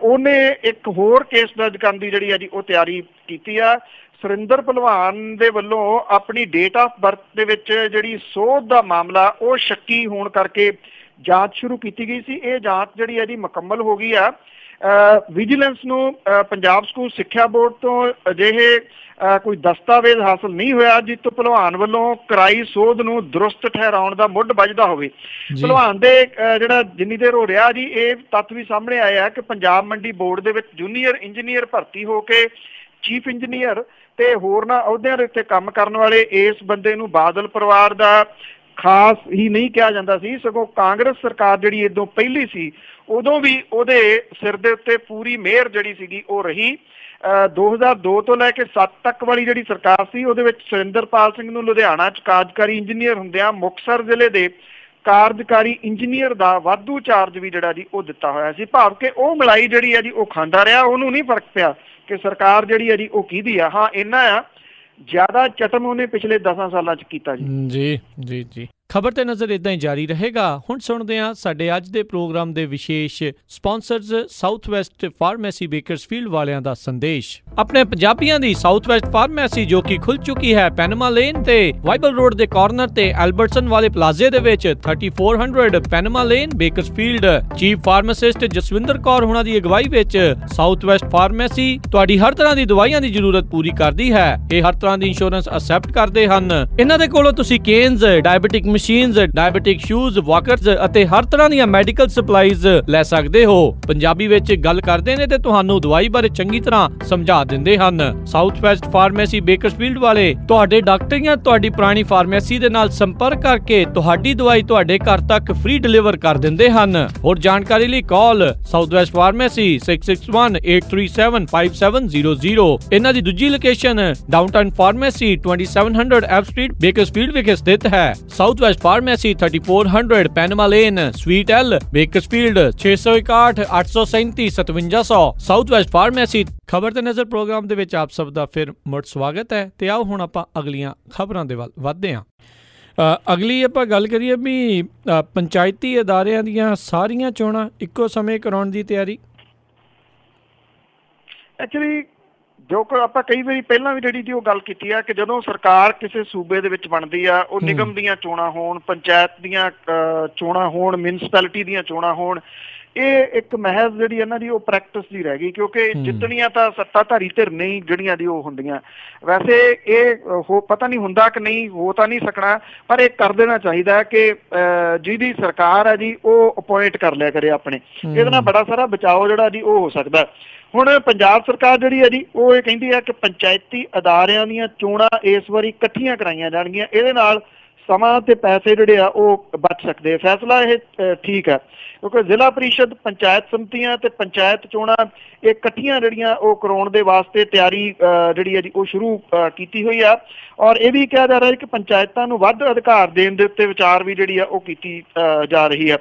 ਉਹਨੇ ਇੱਕ ਹੋਰ ਕੇਸ ਦਰਜ ਕਰਨ ਦੀ ਜਿਹੜੀ ਆ ਜੀ ਉਹ ਤਿਆਰੀ ਕੀਤੀ ਆ। ਸੁਰਿੰਦਰ ਭਲਵਾਨ ਦੇ ਵੱਲੋਂ ਆਪਣੀ ਡੇਟ ਆਫ ਬਰਥ ਦੇ ਵਿੱਚ ਜਿਹੜੀ ਸੋਧ ਦਾ ਮਾਮਲਾ ਉਹ ਸ਼ੱਕੀ ਹੋਣ ਕਰਕੇ ਜਾਂਚ ਸ਼ੁਰੂ ਕੀਤੀ ਗਈ ਸੀ। ਇਹ ਜਾਂਚ ਜਿਹੜੀ ਹੈ ਜੀ ਮੁਕੰਮਲ ਹੋ ਗਈ ਆ। ਵਿਜੀਲੈਂਸ ਨੂੰ ਪੰਜਾਬ ਸਕੂਲ ਸਿੱਖਿਆ ਬੋਰਡ ਤੋਂ ਅਜਿਹੇ ਕੋਈ ਦਸਤਾਵੇਜ਼ ਹਾਸਲ ਨਹੀਂ ਹੋਇਆ ਜਿਸ ਤੋਂ ਭਲਵਾਨ ਵੱਲੋਂ ਕਰਾਈ ਸੋਧ ਨੂੰ ਦਰੁਸਤ ਠਹਿਰਾਉਣ ਦਾ ਮੁੱਢ ਵੱਜਦਾ ਹੋਵੇ। ਭਲਵਾਨ ਦੇ ਜਿਹੜਾ ਜਿੰਨੀ ਦੇਰ ਹੋ ਰਿਹਾ ਜੀ, ਇਹ ਤੱਥ ਵੀ ਸਾਹਮਣੇ ਆਇਆ ਕਿ ਪੰਜਾਬ ਮੰਡੀ ਬੋਰਡ ਦੇ ਵਿੱਚ ਜੂਨੀਅਰ ਇੰਜੀਨੀਅਰ ਭਰਤੀ ਹੋ ਕੇ ਚੀਫ ਇੰਜੀਨੀਅਰ ਤੇ ਹੋਰਨਾਂ ਅਹੁਦਿਆਂ ਦੇ ਉੱਤੇ ਕੰਮ ਕਰਨ ਵਾਲੇ ਇਸ ਬੰਦੇ ਨੂੰ ਬਾਦਲ ਪਰਿਵਾਰ ਦਾ ਖਾਸ ਹੀ ਨਹੀਂ ਕਿਹਾ ਜਾਂਦਾ ਸੀ, ਸਗੋਂ ਕਾਂਗਰਸ ਸਰਕਾਰ ਜਿਹੜੀ ਇਦੋਂ ਪਹਿਲੀ ਸੀ ਉਦੋਂ ਵੀ ਉਹਦੇ ਸਿਰ ਦੇ ਉੱਤੇ ਪੂਰੀ ਮਿਹਰ ਜਿਹੜੀ ਸੀਗੀ ਉਹ ਰਹੀ। 2002 ਤੋਂ ਲੈ ਕੇ 7 ਤੱਕ ਵਾਲੀ ਜਿਹੜੀ ਸਰਕਾਰ ਸੀ ਉਹਦੇ ਵਿੱਚ ਸੁਰਿੰਦਰਪਾਲ ਸਿੰਘ ਨੂੰ ਲੁਧਿਆਣਾ 'ਚ ਕਾਰਜਕਾਰੀ ਇੰਜੀਨੀਅਰ ਹੁੰਦਿਆਂ ਮੁਕਤਸਰ ਜ਼ਿਲ੍ਹੇ ਦੇ ਕਾਰਜਕਾਰੀ ਇੰਜੀਨੀਅਰ ਦਾ ਵਾਧੂ ਚਾਰਜ ਵੀ ਜਿਹੜਾ ਜੀ ਉਹ ਦਿੱਤਾ ਹੋਇਆ ਸੀ। ਭਾਵ ਕਿ ਉਹ ਮਲਾਈ ਜਿਹੜੀ ਹੈ ਜੀ ਉਹ ਖਾਂਦਾ ਰਿਹਾ, ਉਹਨੂੰ ਨਹੀਂ ਫਰਕ ਪਿਆ ਕਿ ਸਰਕਾਰ ਜਿਹੜੀ ਹੈ ਜੀ ਉਹ ਕਿਹਦੀ ਆ। ਹਾਂ ਇੰਨਾ ਆ, ਜ਼ਿਆਦਾ ਚਟਮ ਉਹਨੇ ਪਿਛਲੇ 10 ਸਾਲਾਂ 'ਚ ਕੀਤਾ ਜੀ। ਜੀ ਖਬਰ ਤੇ ਨਜ਼ਰ ਇਦਾਂ ਹੀ ਜਾਰੀ ਰਹੇਗਾ। ਹੁਣ ਸੁਣਦੇ ਹਾਂ ਸਾਡੇ ਅੱਜ ਦੇ ਪ੍ਰੋਗਰਾਮ ਦੇ ਵਿਸ਼ੇਸ਼ ਸਪਾਂਸਰਜ਼ ਸਾਊਥ ਵੈਸਟ ਫਾਰਮੇਸੀ ਬੇਕਰਸਫੀਲਡ ਵਾਲਿਆਂ ਦਾ ਸੰਦੇਸ਼। ਆਪਣੇ ਪੰਜਾਬੀਆਂ ਦੀ ਸਾਊਥ ਵੈਸਟ ਫਾਰਮੇਸੀ ਜੋ ਕਿ ਖੁੱਲ ਚੁੱਕੀ ਹੈ ਪੈਨਮਾ ਲੇਨ ਤੇ ਵਾਈਬਲ ਰੋਡ ਦੇ ਕਾਰਨਰ ਤੇ ਐਲਬਰਟਸਨ ਵਾਲੇ ਪਲਾਜ਼ੇ ਦੇ ਵਿੱਚ 3400 Panama lane Bakersfield. Chief pharmacist Jaswinder Kaur ਹੁਣਾਂ ਦੀ ਅਗਵਾਈ ਵਿੱਚ ਸਾਊਥ ਵੈਸਟ ਫਾਰਮੇਸੀ ਤੁਹਾਡੀ ਹਰ ਤਰ੍ਹਾਂ ਦੀ ਦਵਾਈਆਂ ਦੀ ਜ਼ਰੂਰਤ ਪੂਰੀ ਕਰਦੀ ਹੈ। ਇਹ ਹਰ ਤਰ੍ਹਾਂ ਦੀ ਇੰਸ਼ੋਰੈਂਸ ਅਸੈਪਟ ਕਰਦੇ ਹਨ। ਇਹਨਾਂ ਦੇ ਕੋਲੋਂ ਤੁਸੀਂ ਕੇਨਜ਼, ਡਾਇਬੀਟਿਕ ਮਸ਼ੀਨਜ਼, ਡਾਇਬੀਟਿਕ ਸ਼ੂਜ਼, ਵਾਕਰਜ਼ ਅਤੇ ਹਰ ਤਰ੍ਹਾਂ ਦੀਆਂ ਮੈਡੀਕਲ ਸਪਲਾਈਜ਼ ਲੈ ਸਕਦੇ ਹੋ। ਪੰਜਾਬੀ ਵਿੱਚ ਗੱਲ ਕਰਦੇ ਨੇ ਤੇ ਤੁਹਾਨੂੰ ਦਵਾਈ ਬਾਰੇ ਚੰਗੀ ਤਰ੍ਹਾਂ ਸਮਝਾ ਦਿੰਦੇ ਹਨ। ਸਾਊਥ ਵੈਸਟ ਫਾਰਮੇਸੀ ਬੇਕਰਸਫੀਲਡ ਵਾਲੇ ਤੁਹਾਡੇ ਡਾਕਟਰ ਜਾਂ ਤੁਹਾਡੀ ਪੁਰਾਣੀ ਫਾਰਮੇਸੀ ਦੇ ਨਾਲ ਸੰਪਰਕ ਕਰਕੇ ਤੁਹਾਡੀ ਦਵਾਈ ਤੁਹਾਡੇ ਘਰ ਤੱਕ ਫ੍ਰੀ ਡਿਲੀਵਰ ਕਰ ਦਿੰਦੇ ਹਨ। ਹੋਰ ਜਾਣਕਾਰੀ ਲਈ ਕਾਲ ਸਾਊਥ ਵੈਸਟ ਫਾਰਮੇਸੀ 6618375700। ਇਹਨਾਂ ਦੀ ਦੂਜੀ location downtown pharmacy 2700 F street Bakersfield ਵਿਖੇ ਸਥਿਤ ਹੈ। South west pharmacy 3400 Panama lane suite L Bakersfield 661 837 5700 south west pharmacy. ਖਬਰ ਤੇ ਨਜ਼ਰ ਪ੍ਰੋਗਰਾਮ ਦੇ ਵਿੱਚ ਆਪ ਸਭ ਦਾ ਫਿਰ ਮੁੜ ਸਵਾਗਤ ਹੈ ਤੇ ਆਓ ਹੁਣ ਆਪਾਂ ਅਗਲੀਆਂ ਖਬਰਾਂ ਦੇ ਵੱਲ ਵਧਦੇ ਹਾਂ। ਅਗਲੀ ਆਪਾਂ ਗੱਲ ਕਰੀਏ ਵੀ ਪੰਚਾਇਤੀ ਅਦਾਰਿਆਂ ਦੀਆਂ ਸਾਰੀਆਂ ਚੋਣਾਂ ਇੱਕੋ ਸਮੇਂ ਕਰਾਉਣ ਦੀ ਤਿਆਰੀ। ਐਕਚੁਅਲੀ ਜੋ ਕਿ ਆਪਾਂ ਕਈ ਵਾਰੀ ਪਹਿਲਾਂ ਵੀ ਜਿਹੜੀ ਉਹ ਗੱਲ ਕੀਤੀ ਆ ਕਿ ਜਦੋਂ ਸਰਕਾਰ ਕਿਸੇ ਸੂਬੇ ਦੇ ਵਿੱਚ ਬਣਦੀ ਆ, ਉਹ ਨਿਗਮ ਦੀਆਂ ਚੋਣਾਂ ਹੋਣ, ਪੰਚਾਇਤ ਦੀਆਂ ਚੋਣਾਂ ਹੋਣ, ਮਿਊਨਿਸਪੈਲਿਟੀ ਦੀਆਂ ਚੋਣਾਂ ਹੋਣ, ਇਹ ਇੱਕ ਮਹਿਜ਼ ਜਿਹੜੀ ਇਹਨਾਂ ਦੀ ਉਹ ਪ੍ਰੈਕਟਿਸ ਦੀ ਰਹਿ ਗਈ ਕਿਉਂਕਿ ਜਿੱਤਣੀਆਂ ਤਾਂ ਸੱਤਾਧਾਰੀ ਧਿਰ ਨਹੀਂ ਜਿਹੜੀਆਂ ਦੀ ਉਹ ਹੁੰਦੀਆਂ। ਵੈਸੇ ਇਹ ਪਤਾ ਨਹੀਂ ਹੁੰਦਾ ਕਿ ਨਹੀਂ ਹੋ ਤਾਂ ਨਹੀਂ ਸਕਣਾ, ਪਰ ਇਹ ਕਰ ਦੇਣਾ ਚਾਹੀਦਾ ਕਿ ਜਿਹਦੀ ਸਰਕਾਰ ਹੈ ਜੀ ਉਹ ਅਪੋਇੰਟ ਕਰ ਲਿਆ ਕਰੇ ਆਪਣੇ। ਇਹਦੇ ਨਾਲ ਬੜਾ ਸਾਰਾ ਬਚਾਓ ਜਿਹੜਾ ਜੀ ਉਹ ਹੋ ਸਕਦਾ। ਹੁਣ ਪੰਜਾਬ ਸਰਕਾਰ ਜਿਹੜੀ ਹੈ ਜੀ ਉਹ ਇਹ ਕਹਿੰਦੀ ਹੈ ਕਿ ਪੰਚਾਇਤੀ ਅਦਾਰਿਆਂ ਦੀਆਂ ਚੋਣਾਂ ਇਸ ਵਾਰੀ ਇਕੱਠੀਆਂ ਕਰਾਈਆਂ ਜਾਣਗੀਆਂ। ਇਹਦੇ ਨਾਲ ਸਮਾਂ ਤੇ ਪੈਸੇ ਜਿਹੜੇ ਆ ਉਹ ਬਚ ਸਕਦੇ। ਫੈਸਲਾ ਇਹ ਠੀਕ ਹੈ ਕਿਉਂਕਿ ਜ਼ਿਲ੍ਹਾ ਪਰਿਸ਼ਦ, ਪੰਚਾਇਤ ਸਮਿਤੀਆਂ ਤੇ ਪੰਚਾਇਤ ਚੋਣਾਂ ਇਹ ਇਕੱਠੀਆਂ ਜਿਹੜੀਆਂ ਉਹ ਕਰਾਉਣ ਦੇ ਵਾਸਤੇ ਤਿਆਰੀ ਜਿਹੜੀ ਹੈ ਜੀ ਉਹ ਸ਼ੁਰੂ ਕੀਤੀ ਹੋਈ ਆ। ਔਰ ਇਹ ਵੀ ਕਿਹਾ ਜਾ ਰਿਹਾ ਹੈ ਕਿ ਪੰਚਾਇਤਾਂ ਨੂੰ ਵੱਧ ਅਧਿਕਾਰ ਦੇਣ ਦੇ ਉੱਤੇ ਵਿਚਾਰ ਵੀ ਜਿਹੜੀ ਆ ਉਹ ਕੀਤੀ ਜਾ ਰਹੀ ਹੈ।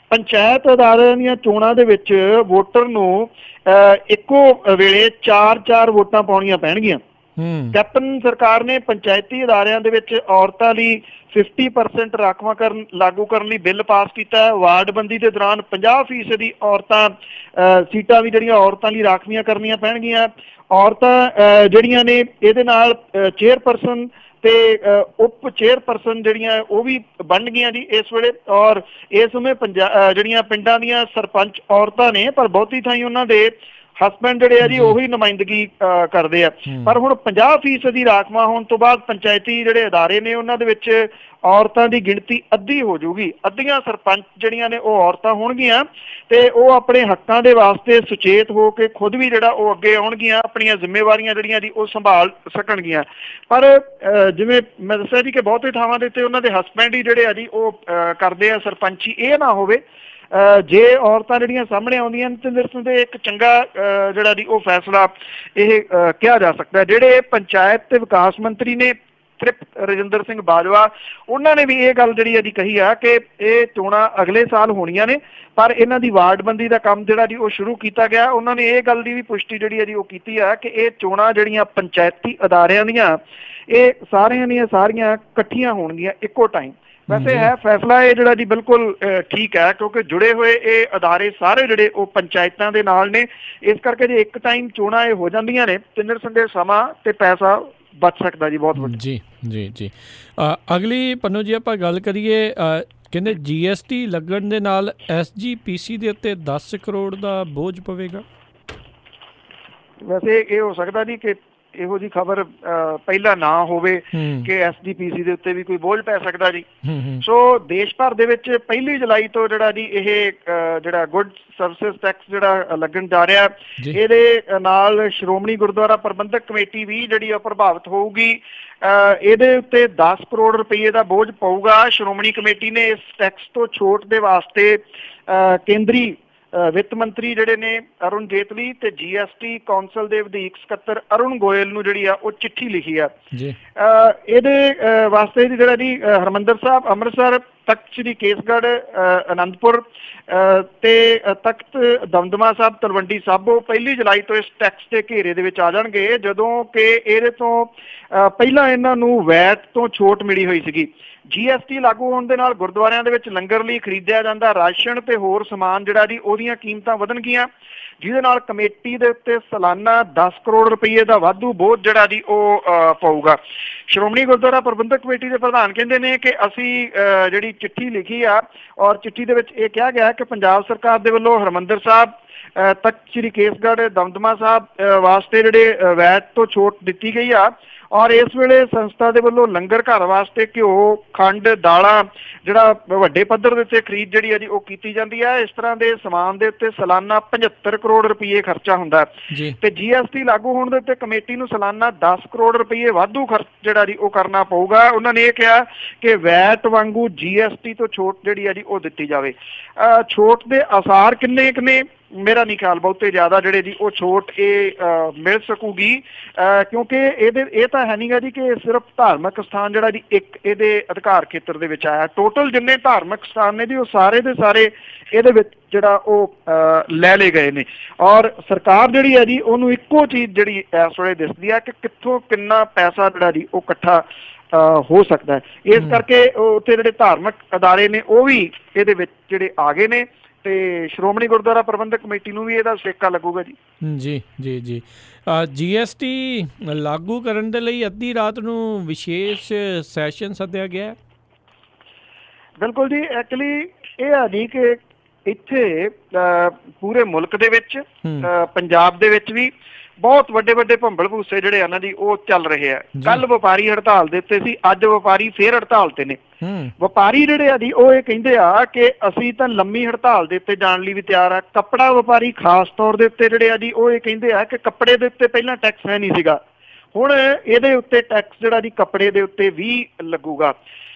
ਪੰਚਾਇਤ ਅਦਾਰਿਆਂ ਦੀਆਂ ਚੋਣਾਂ ਦੇ ਵਿੱਚ ਵੋਟਰ ਨੂੰ ਇੱਕੋ ਵੇਲੇ 4 ਵੋਟਾਂ ਪਾਉਣੀਆਂ ਪੈਣਗੀਆਂ। ਕੈਪਟਨ ਸਰਕਾਰ ਨੇ ਪੰਚਾਇਤੀ ਅਦਾਰਿਆਂ ਦੇ ਵਿੱਚ ਔਰਤਾਂ ਲਈ 50% ਰਾਖਵਾਂਕਰਨ ਲਾਗੂ ਕਰਨ ਲਈ ਬਿੱਲ ਪਾਸ ਕੀਤਾ ਹੈ। ਵਾਰਡਬੰਦੀ ਦੇ ਦੌਰਾਨ 50% ਔਰਤਾਂ ਸੀਟਾਂ ਵੀ ਜਿਹੜੀਆਂ ਔਰਤਾਂ ਲਈ ਰਾਖਵੀਆਂ ਕਰਨੀਆਂ ਪੈਣਗੀਆਂ। ਔਰਤਾਂ ਜਿਹੜੀਆਂ ਨੇ ਇਹਦੇ ਨਾਲ ਚੇਅਰਪਰਸਨ ਤੇ ਉਪ ਚੇਅਰਪਰਸਨ ਜਿਹੜੀਆਂ ਉਹ ਵੀ ਬਣਨਗੀਆਂ ਜੀ ਇਸ ਵੇਲੇ। ਔਰ ਇਸ ਸਮੇਂ ਜਿਹੜੀਆਂ ਪਿੰਡਾਂ ਦੀਆਂ ਸਰਪੰਚ ਔਰਤਾਂ ਨੇ, ਪਰ ਬਹੁਤੀ ਥਾਈਂ ਉਹਨਾਂ ਦੇ ਹਸਬੈਂਡ ਜਿਹੜੇ ਆ ਜੀ ਉਹੀ ਨੁਮਾਇੰਦਗੀ ਕਰਦੇ ਆ। ਪਰ ਹੁਣ 50% ਰਾਖਵਾਂ ਹੋਣ ਤੋਂ ਬਾਅਦ ਪੰਚਾਇਤੀ ਜਿਹੜੇ ਅਦਾਰੇ ਨੇ ਉਹਨਾਂ ਦੇ ਵਿੱਚ ਔਰਤਾਂ ਦੀ ਗਿਣਤੀ ਅੱਧੀ ਹੋ ਜਾਊਗੀ। ਅੱਧੀਆਂ ਸਰਪੰਚ ਜਿਹੜੀਆਂ ਨੇ ਉਹ ਔਰਤਾਂ ਹੋਣਗੀਆਂ ਤੇ ਉਹ ਆਪਣੇ ਹੱਕਾਂ ਦੇ ਵਾਸਤੇ ਸੁਚੇਤ ਹੋ ਕੇ ਖੁਦ ਵੀ ਜਿਹੜਾ ਉਹ ਅੱਗੇ ਆਉਣਗੀਆਂ, ਆਪਣੀਆਂ ਜ਼ਿੰਮੇਵਾਰੀਆਂ ਜਿਹੜੀਆਂ ਜੀ ਉਹ ਸੰਭਾਲ ਸਕਣਗੀਆਂ। ਪਰ ਜਿਵੇਂ ਮੈਂ ਦੱਸਿਆ ਜੀ ਕਿ ਬਹੁਤੇ ਥਾਵਾਂ ਦੇ ਉੱਤੇ ਉਹਨਾਂ ਦੇ ਹਸਬੈਂਡ ਹੀ ਜਿਹੜੇ ਆ ਜੀ ਉਹ ਕਰਦੇ ਆ ਸਰਪੰਚੀ। ਇਹ ਨਾ ਹੋਵੇ ਜੇ ਔਰਤਾਂ ਜਿਹੜੀਆਂ ਸਾਹਮਣੇ ਆਉਂਦੀਆਂ ਨੇ ਤੇ ਨਿਰਸੰਦੇਹ ਇੱਕ ਚੰਗਾ ਜਿਹੜਾ ਜੀ ਉਹ ਫੈਸਲਾ ਇਹ ਕਿਹਾ ਜਾ ਸਕਦਾ। ਜਿਹੜੇ ਪੰਚਾਇਤ ਤੇ ਵਿਕਾਸ ਮੰਤਰੀ ਨੇ ਤ੍ਰਿਪਤ ਰਜਿੰਦਰ ਸਿੰਘ ਬਾਜਵਾ, ਉਹਨਾਂ ਨੇ ਵੀ ਇਹ ਗੱਲ ਜਿਹੜੀ ਇਹਦੀ ਕਹੀ ਆ ਕਿ ਇਹ ਚੋਣਾਂ ਅਗਲੇ ਸਾਲ ਹੋਣੀਆਂ ਨੇ ਪਰ ਇਹਨਾਂ ਦੀ ਵਾਰਡਬੰਦੀ ਦਾ ਕੰਮ ਜਿਹੜਾ ਜੀ ਉਹ ਸ਼ੁਰੂ ਕੀਤਾ ਗਿਆ। ਉਹਨਾਂ ਨੇ ਇਹ ਗੱਲ ਦੀ ਵੀ ਪੁਸ਼ਟੀ ਜਿਹੜੀ ਹੈ ਜੀ ਉਹ ਕੀਤੀ ਆ ਕਿ ਇਹ ਚੋਣਾਂ ਜਿਹੜੀਆਂ ਪੰਚਾਇਤੀ ਅਦਾਰਿਆਂ ਦੀਆਂ ਇਹ ਸਾਰਿਆਂ ਦੀਆਂ ਸਾਰੀਆਂ ਇਕੱਠੀਆਂ ਹੋਣਗੀਆਂ ਇੱਕੋ ਟਾਈਮ। ਵੈਸੇ ਹੈ ਫੈਸਲਾ ਇਹ ਜਿਹੜਾ ਜੀ ਬਿਲਕੁਲ ਠੀਕ ਹੈ ਕਿਉਂਕਿ ਜੁੜੇ ਹੋਏ ਇਹ ਅਦਾਰੇ ਸਾਰੇ ਜਿਹੜੇ ਉਹ ਪੰਚਾਇਤਾਂ ਦੇ ਨਾਲ ਨੇ। ਇਸ ਕਰਕੇ ਜੇ ਇੱਕ ਟਾਈਮ ਚੋਣਾਂ ਇਹ ਹੋ ਜਾਂਦੀਆਂ ਨੇ ਤੇ ਨਿਰਸੰਦੇਹ ਸਮਾਂ ਤੇ ਪੈਸਾ ਬਚ ਸਕਦਾ ਜੀ ਬਹੁਤ ਵੱਡਾ। ਜੀ ਜੀ ਜੀ ਅਗਲੀ ਪੰਨੂ ਜੀ ਆਪਾਂ ਗੱਲ ਕਰੀਏ, ਕਹਿੰਦੇ GST ਲੱਗਣ ਦੇ ਨਾਲ SGPC ਦੇ ਉੱਤੇ 10 ਕਰੋੜ ਦਾ ਬੋਝ ਪਵੇਗਾ। ਵੈਸੇ ਇਹ ਹੋ ਸਕਦਾ ਜੀ ਕਿ ਇਹੋ ਜਿਹੀ ਖਬਰ ਪਹਿਲਾਂ ਨਾ ਹੋਵੇ ਕਿ SGPC ਦੇ ਉੱਤੇ ਵੀ ਕੋਈ ਬੋਝ ਪੈ ਸਕਦਾ ਜੀ। ਸੋ ਦੇਸ਼ ਭਰ ਦੇ ਵਿੱਚ 1 ਜੁਲਾਈ ਤੋਂ ਜਿਹੜਾ ਜੀ ਇਹ ਜਿਹੜਾ ਗੁੱਡ ਸਰਵਿਸਿਜ਼ ਟੈਕਸ ਜਿਹੜਾ ਲੱਗਣ ਜਾ ਰਿਹਾ, ਇਹਦੇ ਨਾਲ ਸ਼੍ਰੋਮਣੀ ਗੁਰਦੁਆਰਾ ਪ੍ਰਬੰਧਕ ਕਮੇਟੀ ਵੀ ਜਿਹੜੀ ਆ ਪ੍ਰਭਾਵਿਤ ਹੋਊਗੀ। ਇਹਦੇ ਉੱਤੇ 10 ਕਰੋੜ ਰੁਪਏ ਦਾ ਬੋਝ ਪਊਗਾ। ਸ਼੍ਰੋਮਣੀ ਕਮੇਟੀ ਨੇ ਇਸ ਟੈਕਸ ਤੋਂ ਛੋਟ ਦੇ ਵਾਸਤੇ ਕੇਂਦਰੀ ਵਿੱਤ ਮੰਤਰੀ ਜਿਹੜੇ ਨੇ ਅਰੁਣ ਜੇਤਲੀ ਤੇ GST ਕੌਂਸਲ ਦੇ ਵਧੇਕ ਸਕੱਤਰ ਅਰੁਣ ਗੋਇਲ ਨੂੰ ਜਿਹੜੀ ਆ ਉਹ ਚਿੱਠੀ ਲਿਖੀ ਆ। ਇਹਦੇ ਵਾਸਤੇ ਜਿਹੜਾ ਜੀ ਹਰਿਮੰਦਰ ਸਾਹਿਬ, ਅੰਮ੍ਰਿਤਸਰ, ਤਖਤ ਸ੍ਰੀ ਕੇਸਗੜ੍ਹ, ਅਨੰਦਪੁਰ ਤੇ ਤਖਤ ਦਮਦਮਾ ਸਾਹਿਬ, ਤਲਵੰਡੀ ਸਾਬੋ 1 ਜੁਲਾਈ ਤੋਂ ਇਸ ਟੈਕਸ ਦੇ ਘੇਰੇ ਦੇ ਵਿੱਚ ਆ ਜਾਣਗੇ, ਜਦੋਂ ਕਿ ਇਹਦੇ ਤੋਂ ਪਹਿਲਾਂ ਇਹਨਾਂ ਨੂੰ ਵੈਟ ਤੋਂ ਛੋਟ ਮਿਲੀ ਹੋਈ ਸੀਗੀ। GST ਲਾਗੂ ਹੋਣ ਦੇ ਨਾਲ ਗੁਰਦੁਆਰਿਆਂ ਦੇ ਵਿੱਚ ਲੰਗਰ ਲਈ ਖਰੀਦਿਆ ਜਾਂਦਾ ਰਾਸ਼ਨ ਤੇ ਹੋਰ ਸਮਾਨ ਜਿਹੜਾ ਜੀ ਉਹਦੀਆਂ ਕੀਮਤਾਂ ਵਧਣਗੀਆਂ, ਜਿਹਦੇ ਨਾਲ ਕਮੇਟੀ ਦੇ ਉੱਤੇ ਸਾਲਾਨਾ 10 ਕਰੋੜ ਰੁਪਏ ਦਾ ਵਾਧੂ ਬੋਝ ਜਿਹੜਾ ਜੀ ਉਹ ਪਊਗਾ। ਸ਼੍ਰੋਮਣੀ ਗੁਰਦੁਆਰਾ ਪ੍ਰਬੰਧਕ ਕਮੇਟੀ ਦੇ ਪ੍ਰਧਾਨ ਕਹਿੰਦੇ ਨੇ ਕਿ ਅਸੀਂ ਜਿਹੜੀ ਚਿੱਠੀ ਲਿਖੀ ਆ ਔਰ ਚਿੱਠੀ ਦੇ ਵਿੱਚ ਇਹ ਕਿਹਾ ਗਿਆ ਕਿ ਪੰਜਾਬ ਸਰਕਾਰ ਦੇ ਵੱਲੋਂ ਹਰਿਮੰਦਰ ਸਾਹਿਬ, ਤਖਤ ਸ੍ਰੀ ਕੇਸਗੜ੍ਹ, ਦਮਦਮਾ ਸਾਹਿਬ ਵਾਸਤੇ ਜਿਹੜੇ ਵੈਟ ਤੋਂ ਛੋਟ ਦਿੱਤੀ ਗਈ ਆ ਔਰ ਇਸ ਵੇਲੇ ਸੰਸਥਾ ਦੇ ਵੱਲੋਂ ਲੰਗਰ ਘਰ ਵਾਸਤੇ ਘਿਓ, ਖੰਡ, ਦਾਲਾਂ ਜਿਹੜਾ ਵੱਡੇ ਪੱਧਰ ਦੇ ਉੱਤੇ ਖਰੀਦ ਜਿਹੜੀ ਹੈ ਜੀ ਉਹ ਕੀਤੀ ਜਾਂਦੀ ਹੈ। ਇਸ ਤਰ੍ਹਾਂ ਦੇ ਸਮਾਨ ਦੇ ਉੱਤੇ ਸਾਲਾਨਾ 75 ਕਰੋੜ ਰੁਪਏ ਖਰਚਾ ਹੁੰਦਾ ਤੇ GST ਲਾਗੂ ਹੋਣ ਦੇ ਉੱਤੇ ਕਮੇਟੀ ਨੂੰ ਸਾਲਾਨਾ 10 ਕਰੋੜ ਰੁਪਏ ਵਾਧੂ ਖਰਚ ਜਿਹੜਾ ਜੀ ਉਹ ਕਰਨਾ ਪਊਗਾ। ਉਹਨਾਂ ਨੇ ਇਹ ਕਿਹਾ ਕਿ ਵੈਟ ਵਾਂਗੂ GST ਤੋਂ ਛੋਟ ਜਿਹੜੀ ਹੈ ਜੀ ਉਹ ਦਿੱਤੀ ਜਾਵੇ। ਛੋਟ ਦੇ ਆਸਾਰ ਕਿੰਨੇ ਨੇ? ਮੇਰਾ ਨਹੀਂ ਖਿਆਲ ਬਹੁਤੇ ਜ਼ਿਆਦਾ ਜਿਹੜੇ ਜੀ ਉਹ ਛੋਟ ਇਹ ਮਿਲ ਸਕੂਗੀ ਕਿਉਂਕਿ ਇਹ ਤਾਂ ਹੈ ਨਹੀਂਗਾ ਜੀ ਕਿ ਸਿਰਫ ਧਾਰਮਿਕ ਸਥਾਨ ਜਿਹੜਾ ਜੀ ਇੱਕ ਇਹਦੇ ਅਧਿਕਾਰ ਖੇਤਰ ਦੇ ਵਿੱਚ ਆਇਆ। ਟੋਟਲ ਜਿੰਨੇ ਧਾਰਮਿਕ ਸਥਾਨ ਨੇ ਜੀ ਉਹ ਸਾਰੇ ਦੇ ਸਾਰੇ ਇਹਦੇ ਵਿੱਚ ਜਿਹੜਾ ਉਹ ਲੈ ਲਏ ਗਏ ਨੇ ਔਰ ਸਰਕਾਰ ਜਿਹੜੀ ਹੈ ਜੀ ਉਹਨੂੰ ਇੱਕੋ ਚੀਜ਼ ਜਿਹੜੀ ਇਸ ਵੇਲੇ ਦਿਸਦੀ ਹੈ ਕਿ ਕਿੱਥੋਂ ਕਿੰਨਾ ਪੈਸਾ ਜਿਹੜਾ ਜੀ ਉਹ ਇਕੱਠਾ ਹੋ ਸਕਦਾ ਹੈ। ਇਸ ਕਰਕੇ ਉੱਥੇ ਜਿਹੜੇ ਧਾਰਮਿਕ ਅਦਾਰੇ ਨੇ ਉਹ ਵੀ ਇਹਦੇ ਵਿੱਚ ਜਿਹੜੇ ਆ ਗਏ ਨੇ ਤੇ ਸ਼੍ਰੋਮਣੀ ਗੁਰਦੁਆਰਾ ਪ੍ਰਬੰਧਕ ਕਮੇਟੀ ਨੂੰ ਵੀ ਇਹਦਾ ਸੇਕਾ ਲੱਗੂਗਾ ਜੀ। ਜੀ ਜੀ ਜੀ GST ਲਾਗੂ ਕਰਨ ਦੇ ਲਈ ਅੱਧੀ ਰਾਤ ਨੂੰ ਵਿਸ਼ੇਸ਼ ਸੈਸ਼ਨ ਸੱਦਿਆ ਗਿਆ। ਬਿਲਕੁਲ ਜੀ, ਐਕਚੁਅਲੀ ਇਹ ਆ ਨਹੀਂ ਕਿ ਇੱਥੇ ਪੂਰੇ ਮੁਲਕ ਦੇ ਵਿੱਚ ਪੰਜਾਬ ਦੇ ਵਿੱਚ ਵੀ ਬਹੁਤ ਵੱਡੇ ਵੱਡੇ ਭੰਬਲ ਭੂਸੇ ਜਿਹੜੇ ਇਹਨਾਂ ਦੀ ਉਹ ਚੱਲ ਰਹੇ ਆ। ਕੱਲ ਵਪਾਰੀ ਹੜਤਾਲ ਦੇ ਉੱਤੇ ਸੀ, ਅੱਜ ਵਪਾਰੀ ਫੇਰ ਹੜਤਾਲ ਤੇ ਨੇ। ਵਪਾਰੀ ਜਿਹੜੇ ਆ ਜੀ ਉਹ ਇਹ ਕਹਿੰਦੇ ਆ ਕਿ ਅਸੀਂ ਤਾਂ ਲੰਮੀ ਹੜਤਾਲ ਦੇ ਉੱਤੇ ਜਾਣ ਲਈ ਵੀ ਤਿਆਰ ਆ। ਕੱਪੜਾ ਵਪਾਰੀ ਖਾਸ ਤੌਰ ਦੇ ਉੱਤੇ ਜਿਹੜੇ ਆ ਜੀ ਉਹ ਇਹ ਕਹਿੰਦੇ ਆ ਕਿ ਕੱਪੜੇ ਦੇ ਉੱਤੇ ਪਹਿਲਾਂ ਟੈਕਸ ਹੈ ਨਹੀਂ ਸੀਗਾ, ਹੁਣ ਇਹਦੇ ਉੱਤੇ ਟੈਕਸ ਜਿਹੜਾ ਜੀ ਕੱਪੜੇ ਦੇ ਉੱਤੇ ਵੀ ਲੱਗੂਗਾ।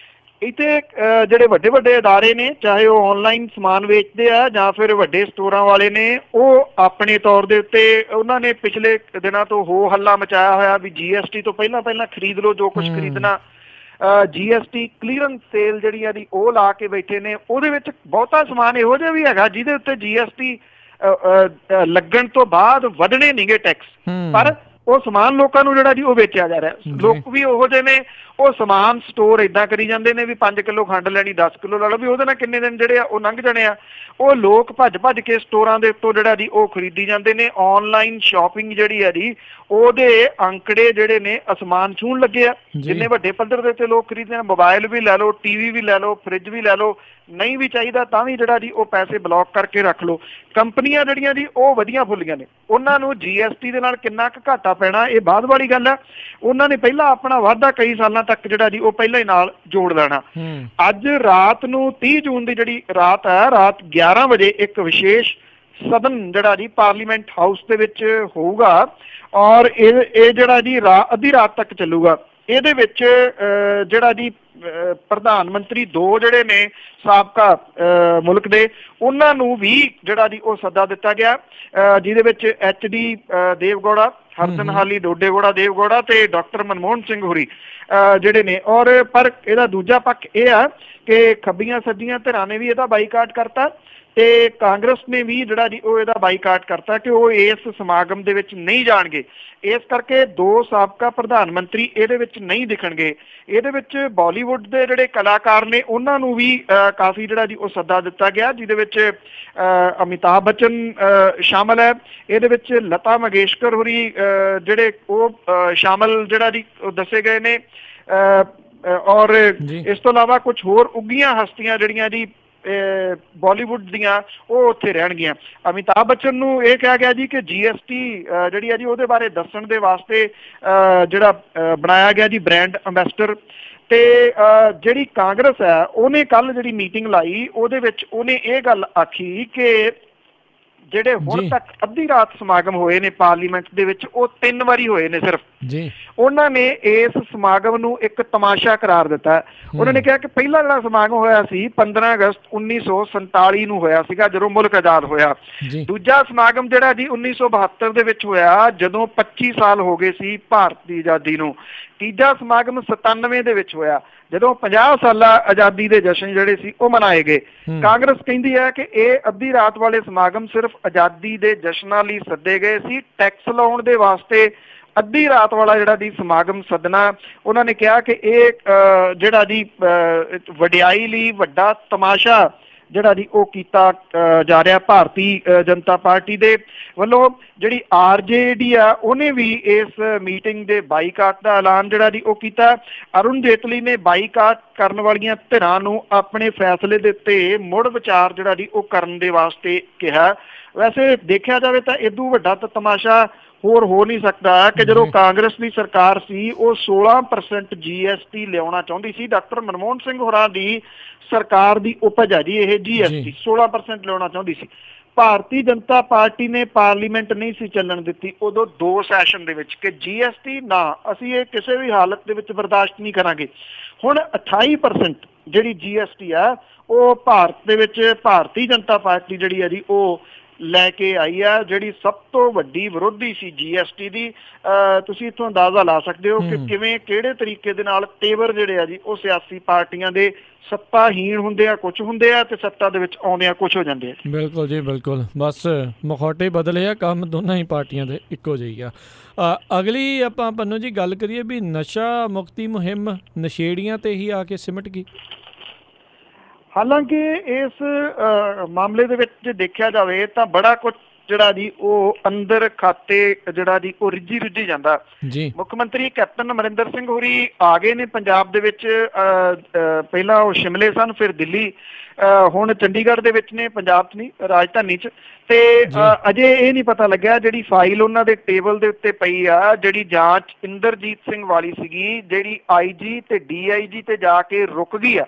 ਇੱਥੇ ਜਿਹੜੇ ਵੱਡੇ ਵੱਡੇ ਅਦਾਰੇ ਨੇ, ਚਾਹੇ ਉਹ ਆਨਲਾਈਨ ਸਮਾਨ ਵੇਚਦੇ ਆ ਜਾਂ ਫਿਰ ਵੱਡੇ ਸਟੋਰਾਂ ਵਾਲੇ ਨੇ, ਉਹ ਆਪਣੇ ਤੌਰ ਦੇ ਉੱਤੇ ਉਹਨਾਂ ਨੇ ਪਿਛਲੇ ਦਿਨਾਂ ਤੋਂ ਹੋ ਹੱਲਾ ਮਚਾਇਆ ਹੋਇਆ ਵੀ GST ਤੋਂ ਪਹਿਲਾਂ ਖਰੀਦ ਲਓ ਜੋ ਕੁਝ ਖਰੀਦਣਾ। GST ਕਲੀਅਰੈਂਸ ਸੇਲ ਜਿਹੜੀ ਆ ਜੀ ਉਹ ਲਾ ਕੇ ਬੈਠੇ ਨੇ। ਉਹਦੇ ਵਿੱਚ ਬਹੁਤਾ ਸਮਾਨ ਇਹੋ ਜਿਹਾ ਵੀ ਹੈਗਾ ਜਿਹਦੇ ਉੱਤੇ GST ਲੱਗਣ ਤੋਂ ਬਾਅਦ ਵਧਣੇ ਨਹੀਂਗੇ ਟੈਕਸ, ਪਰ ਉਹ ਸਮਾਨ ਲੋਕਾਂ ਨੂੰ ਜਿਹੜਾ ਜੀ ਉਹ ਵੇਚਿਆ ਜਾ ਰਿਹਾ। ਲੋਕ ਵੀ ਉਹੋ ਜਿਹੇ ਨੇ, ਉਹ ਸਮਾਨ ਸਟੋਰ ਏਦਾਂ ਕਰੀ ਜਾਂਦੇ ਨੇ ਵੀ 5 ਕਿਲੋ ਖੰਡ ਲੈਣੀ 10 ਕਿਲੋ ਲੈ ਲਓ, ਵੀ ਉਹਦੇ ਨਾਲ ਕਿੰਨੇ ਦਿਨ ਜਿਹੜੇ ਆ ਉਹ ਲੰਘ ਜਾਣੇ ਆ। ਉਹ ਲੋਕ ਭੱਜ ਕੇ ਸਟੋਰਾਂ ਦੇ ਉੱਤੋਂ ਜਿਹੜਾ ਜੀ ਉਹ ਖਰੀਦੀ ਜਾਂਦੇ ਨੇ। ਆਨਲਾਈਨ ਸ਼ਾਪਿੰਗ ਜਿਹੜੀ ਆ ਜੀ ਉਹਦੇ ਅੰਕੜੇ ਜਿਹੜੇ ਨੇ ਅਸਮਾਨ ਛੂਹਣ ਲੱਗੇ ਆ। ਜਿੰਨੇ ਵੱਡੇ ਪੱਧਰ ਦੇ ਉੱਤੇ ਲੋਕ ਖਰੀਦਦੇ ਆ, ਮੋਬਾਈਲ ਵੀ ਲੈ ਲਓ, TV ਵੀ ਲੈ ਲਓ, ਫਰਿੱਜ ਵੀ ਲੈ ਲਓ, नहीं भी चाहिए ਤਾਂ ਵੀ ਜਿਹੜਾ ਜੀ ਉਹ ਪੈਸੇ ਬਲੌਕ ਕਰਕੇ ਰੱਖ ਲਓ। ਕੰਪਨੀਆਂ ਜਿਹੜੀਆਂ ਜੀ ਉਹ ਵਧੀਆਂ ਫੁੱਲੀਆਂ ਨੇ, ਉਹਨਾਂ ਨੂੰ GST ਦੇ ਨਾਲ ਕਿੰਨਾ ਕੁ ਘਾਟਾ ਪੈਣਾ ਇਹ ਬਾਅਦ ਵਾਲੀ ਗੱਲ ਹੈ। ਉਹਨਾਂ ਨੇ ਪਹਿਲਾਂ ਆਪਣਾ ਵਾਧਾ ਕਈ ਸਾਲਾਂ ਤੱਕ ਜਿਹੜਾ ਜੀ ਉਹ ਪਹਿਲਾਂ ਹੀ ਨਾਲ ਜੋੜ ਲੈਣਾ। ਅੱਜ ਰਾਤ ਨੂੰ 30 ਜੂਨ ਦੀ ਜਿਹੜੀ ਰਾਤ ਹੈ, ਰਾਤ 11 ਵਜੇ ਇੱਕ ਵਿਸ਼ੇਸ਼ ਸਦਨ ਜਿਹੜਾ ਜੀ ਪਾਰਲੀਮੈਂਟ ਹਾਊਸ ਦੇ ਵਿੱਚ ਹੋਊਗਾ ਔਰ ਇਹ ਜਿਹੜਾ ਜੀ ਅੱਧੀ ਰਾਤ ਤੱਕ ਚੱਲੂਗਾ। ਇਹਦੇ ਵਿੱਚ ਜਿਹੜਾ ਜੀ ਪ੍ਰਧਾਨ ਮੰਤਰੀ ਦੋ ਜਿਹੜੇ ਨੇ ਸਾਬਕਾ ਮੁਲਕ ਦੇ, ਉਹਨਾਂ ਨੂੰ ਵੀ ਜਿਹੜਾ ਜੀ ਉਹ ਸੱਦਾ ਦਿੱਤਾ ਗਿਆ, ਜਿਹਦੇ ਵਿੱਚ HD ਦੇਵਗੌੜਾ, ਹਰਦਨਹਾਲੀ ਡੋਡੇਗੌੜਾ ਦੇਵਗੌੜਾ ਤੇ ਡਾਕਟਰ ਮਨਮੋਹਨ ਸਿੰਘ ਹੋਰੀ ਜਿਹੜੇ ਨੇ। ਔਰ ਪਰ ਇਹਦਾ ਦੂਜਾ ਪੱਖ ਇਹ ਆ ਕਿ ਖੱਬੀਆਂ ਸੱਜੀਆਂ ਧਿਰਾਂ ਨੇ ਵੀ ਇਹਦਾ ਬਾਈਕਾਟ ਕਰਤਾ ਤੇ ਕਾਂਗਰਸ ਨੇ ਵੀ ਜਿਹੜਾ ਜੀ ਉਹ ਇਹਦਾ ਬਾਈਕਾਟ ਕਰਤਾ ਕਿ ਉਹ ਇਸ ਸਮਾਗਮ ਦੇ ਵਿੱਚ ਨਹੀਂ ਜਾਣਗੇ। ਇਸ ਕਰਕੇ ਦੋ ਸਾਬਕਾ ਪ੍ਰਧਾਨ ਮੰਤਰੀ ਇਹਦੇ ਵਿੱਚ ਨਹੀਂ ਦਿਖਣਗੇ। ਇਹਦੇ ਵਿੱਚ ਬਾਲੀਵੁੱਡ ਦੇ ਜਿਹੜੇ ਕਲਾਕਾਰ ਨੇ ਉਹਨਾਂ ਨੂੰ ਵੀ ਕਾਫੀ ਜਿਹੜਾ ਜੀ ਉਹ ਸੱਦਾ ਦਿੱਤਾ ਗਿਆ, ਜਿਹਦੇ ਵਿੱਚ ਅਮਿਤਾਭ ਬੱਚਨ ਸ਼ਾਮਲ ਹੈ, ਇਹਦੇ ਵਿੱਚ ਲਤਾ ਮੰਗੇਸ਼ਕਰ ਹੋਰੀ ਜਿਹੜੇ ਉਹ ਸ਼ਾਮਲ ਜਿਹੜਾ ਜੀ ਉਹ ਦੱਸੇ ਗਏ ਨੇ। ਔਰ ਇਸ ਤੋਂ ਇਲਾਵਾ ਕੁਝ ਹੋਰ ਉੱਘੀਆਂ ਹਸਤੀਆਂ ਜਿਹੜੀਆਂ ਜੀ ਬਾਲੀਵੁੱਡ ਦੀਆਂ ਉਹ ਉੱਥੇ ਰਹਿਣਗੀਆਂ। ਅਮਿਤਾਭ ਬੱਚਨ ਨੂੰ ਇਹ ਕਿਹਾ ਗਿਆ ਜੀ ਕਿ GST ਜਿਹੜੀ ਹੈ ਜੀ ਉਹਦੇ ਬਾਰੇ ਦੱਸਣ ਦੇ ਵਾਸਤੇ ਜਿਹੜਾ ਬਣਾਇਆ ਗਿਆ ਜੀ ਬ੍ਰਾਂਡ ਅੰਬੈਸਡਰ। ਤੇ ਜਿਹੜੀ ਕਾਂਗਰਸ ਹੈ ਉਹਨੇ ਕੱਲ ਜਿਹੜੀ ਮੀਟਿੰਗ ਲਾਈ ਉਹਦੇ ਵਿੱਚ ਉਹਨੇ ਇਹ ਗੱਲ ਆਖੀ ਕਿ ਜਿਹੜੇ ਹੁਣ ਤੱਕ ਅੱਧੀ ਰਾਤ ਸਮਾਗਮ ਹੋਏ ਨੇ ਪਾਰਲੀਮੈਂਟ ਦੇ ਵਿੱਚ ਉਹ 3 ਵਾਰੀ ਹੋਏ ਨੇ ਸਿਰਫ। ਉਹਨਾਂ ਨੇ ਇਸ ਸਮਾਗਮ ਨੂੰ ਇੱਕ ਤਮਾਸ਼ਾ ਕਰਾਰ ਦਿੱਤਾ। ਉਹਨਾਂ ਨੇ ਕਿਹਾ ਕਿ ਪਹਿਲਾ ਜਿਹੜਾ ਸਮਾਗਮ ਹੋਇਆ ਸੀ 15 ਅਗਸਤ 1947 ਨੂੰ ਹੋਇਆ ਸੀਗਾ ਜਦੋਂ ਮੁਲਕ ਆਜ਼ਾਦ ਹੋਇਆ। ਦੂਜਾ ਸਮਾਗਮ ਜਿਹੜਾ ਜੀ 1972 ਦੇ ਵਿੱਚ ਹੋਇਆ ਜਦੋਂ 25 ਸਾਲ ਹੋ ਗਏ ਸੀ ਭਾਰਤ ਦੀ ਆਜ਼ਾਦੀ ਨੂੰ। ਤੀਜਾ ਸਮਾਗਮ 97 ਦੇ ਵਿੱਚ ਹੋਇਆ ਜਦੋਂ 50 ਸਾਲਾ ਆਜ਼ਾਦੀ ਦੇ ਜਸ਼ਨ ਜਿਹੜੇ ਸੀ ਉਹ ਮਨਾਏ ਗਏ। ਕਾਂਗਰਸ ਕਹਿੰਦੀ ਹੈ ਕਿ ਇਹ ਅੱਧੀ ਰਾਤ ਵਾਲੇ ਸਮਾਗਮ ਸਿਰਫ ਆਜ਼ਾਦੀ ਦੇ ਜਸ਼ਨਾਂ ਲਈ ਸੱਦੇ ਗਏ ਸੀ, ਟੈਕਸ ਲਾਉਣ ਦੇ ਵਾਸਤੇ ਅੱਧੀ ਰਾਤ ਵਾਲਾ ਜਿਹੜਾ ਜੀ ਸਮਾਗਮ ਸੱਦਣਾ ਉਹਨਾਂ ਨੇ ਕਿਹਾ ਕਿ ਇਹ ਜਿਹੜਾ ਜੀ ਵਡਿਆਈ ਲਈ ਵੱਡਾ ਤਮਾਸ਼ਾ ਜਿਹੜਾ ਜੀ ਉਹ ਕੀਤਾ ਜਾ ਰਿਹਾ। ਭਾਰਤੀ ਜਨਤਾ ਪਾਰਟੀ ਦੇ ਵੱਲੋਂ ਜਿਹੜੀ RJD ਆ ਉਹਨੇ ਵੀ ਇਸ ਮੀਟਿੰਗ ਦੇ ਬਾਈਕਾਟ ਦਾ ਐਲਾਨ ਜਿਹੜਾ ਜੀ ਉਹ ਕੀਤਾ। ਅਰੁਣ ਜੇਤਲੀ ਨੇ ਬਾਈਕਾਟ ਕਰਨ ਵਾਲੀਆਂ ਧਿਰਾਂ ਨੂੰ ਆਪਣੇ ਫੈਸਲੇ ਦੇ ਉੱਤੇ ਮੁੜ ਵਿਚਾਰ ਜਿਹੜਾ ਜੀ ਉਹ ਕਰਨ ਦੇ ਵਾਸਤੇ ਕਿਹਾ। ਵੈਸੇ ਦੇਖਿਆ ਜਾਵੇ ਤਾਂ ਇਦੋਂ ਵੱਡਾ ਤਾਂ ਤਮਾਸ਼ਾ ਹੋਰ ਹੋ ਨਹੀਂ ਸਕਦਾ ਕਿ ਜਦੋਂ ਕਾਂਗਰਸ ਦੀ ਸਰਕਾਰ ਸੀ ਉਹ 16% GST ਲਿਆਉਣਾ ਚਾਹੁੰਦੀ ਸੀ। ਡਾਕਟਰ ਮਨਮੋਹਨ ਸਿੰਘ ਹੋਰਾਂ ਦੀ ਸਰਕਾਰ ਦੀ ਉਪਜ ਹੈ ਜੀ ਇਹ GST 16% ਲਿਆਉਣਾ ਚਾਹੁੰਦੀ ਸੀ। ਭਾਰਤੀ ਜਨਤਾ ਪਾਰਟੀ ਨੇ ਪਾਰਲੀਮੈਂਟ ਨਹੀਂ ਸੀ ਚੱਲਣ ਦਿੱਤੀ ਉਦੋਂ 2 ਸੈਸ਼ਨ ਦੇ ਵਿੱਚ ਕਿ GST ਨਾ, ਅਸੀਂ ਇਹ ਕਿਸੇ ਵੀ ਹਾਲਤ ਦੇ ਵਿੱਚ ਬਰਦਾਸ਼ਤ ਨਹੀਂ ਕਰਾਂਗੇ। ਹੁਣ 28% ਜਿਹੜੀ GST ਆ ਉਹ ਭਾਰਤ ਦੇ ਵਿੱਚ ਭਾਰਤੀ ਜਨਤਾ ਪਾਰਟੀ ਜਿਹੜੀ ਹੈ ਜੀ ਉਹ ਲੈ ਕੇ ਆਈ ਆ, ਜਿਹੜੀ ਸਭ ਤੋਂ ਵੱਡੀ ਵਿਰੋਧੀ ਸੀ GST ਦੀ। ਤੁਸੀਂ ਇੱਥੋਂ ਅੰਦਾਜ਼ਾ ਲਾ ਸਕਦੇ ਹੋ ਕਿ ਕਿਵੇਂ ਕਿਹੜੇ ਤਰੀਕੇ ਦੇ ਨਾਲ ਤੇਵਰ ਜਿਹੜੇ ਆ ਜੀ ਉਹ ਸਿਆਸੀ ਪਾਰਟੀਆਂ ਦੇ ਸੱਤਾਹੀਣ ਹੁੰਦੇ ਆ, ਕੁਝ ਹੁੰਦੇ ਆ ਤੇ ਸੱਤਾ ਦੇ ਵਿੱਚ ਆਉਂਦੇ ਆ ਕੁਝ ਹੋ ਜਾਂਦੇ ਆ। ਬਿਲਕੁਲ ਜੀ ਬਿਲਕੁਲ, ਬਸ ਮਖੌਟੇ ਬਦਲੇ ਆ, ਕੰਮ ਦੋਨਾਂ ਹੀ ਪਾਰਟੀਆਂ ਦੇ ਇੱਕੋ ਜਿਹੀ ਆ। ਅਗਲੀ ਆਪਾਂ ਪੰਨੂ ਜੀ ਗੱਲ ਕਰੀਏ ਵੀ ਨਸ਼ਾ ਮੁਕਤੀ ਮੁਹਿੰਮ ਨਸ਼ੇੜੀਆਂ ਤੇ ਹੀ ਆ ਕੇ ਸਿਮਟ ਗਈ। ਹਾਲਾਂਕਿ ਇਸ ਮਾਮਲੇ ਦੇ ਵਿੱਚ ਜੇ ਦੇਖਿਆ ਜਾਵੇ ਤਾਂ ਬੜਾ ਕੁਝ ਜਿਹੜਾ ਜੀ ਉਹ ਅੰਦਰ ਖਾਤੇ ਜਿਹੜਾ ਜੀ ਉਹ ਰਿੱਝੀ ਜਾਂਦਾ। ਮੁੱਖ ਮੰਤਰੀ ਕੈਪਟਨ ਅਮਰਿੰਦਰ ਸਿੰਘ ਹੋਰੀ ਆ ਗਏ ਨੇ ਪੰਜਾਬ ਦੇ ਵਿੱਚ। ਪਹਿਲਾਂ ਉਹ ਸ਼ਿਮਲੇ ਸਨ, ਫਿਰ ਦਿੱਲੀ, ਹੁਣ ਚੰਡੀਗੜ੍ਹ ਦੇ ਵਿੱਚ ਨੇ, ਪੰਜਾਬ 'ਚ ਨਹੀਂ, ਰਾਜਧਾਨੀ 'ਚ। ਤੇ ਅਜੇ ਇਹ ਨਹੀਂ ਪਤਾ ਲੱਗਿਆ ਜਿਹੜੀ ਫਾਈਲ ਉਹਨਾਂ ਦੇ ਟੇਬਲ ਦੇ ਉੱਤੇ ਪਈ ਆ, ਜਿਹੜੀ ਜਾਂਚ ਇੰਦਰਜੀਤ ਸਿੰਘ ਵਾਲੀ ਸੀਗੀ, ਜਿਹੜੀ IG ਤੇ DIG ਤੇ ਜਾ ਕੇ ਰੁਕ ਗਈ ਆ,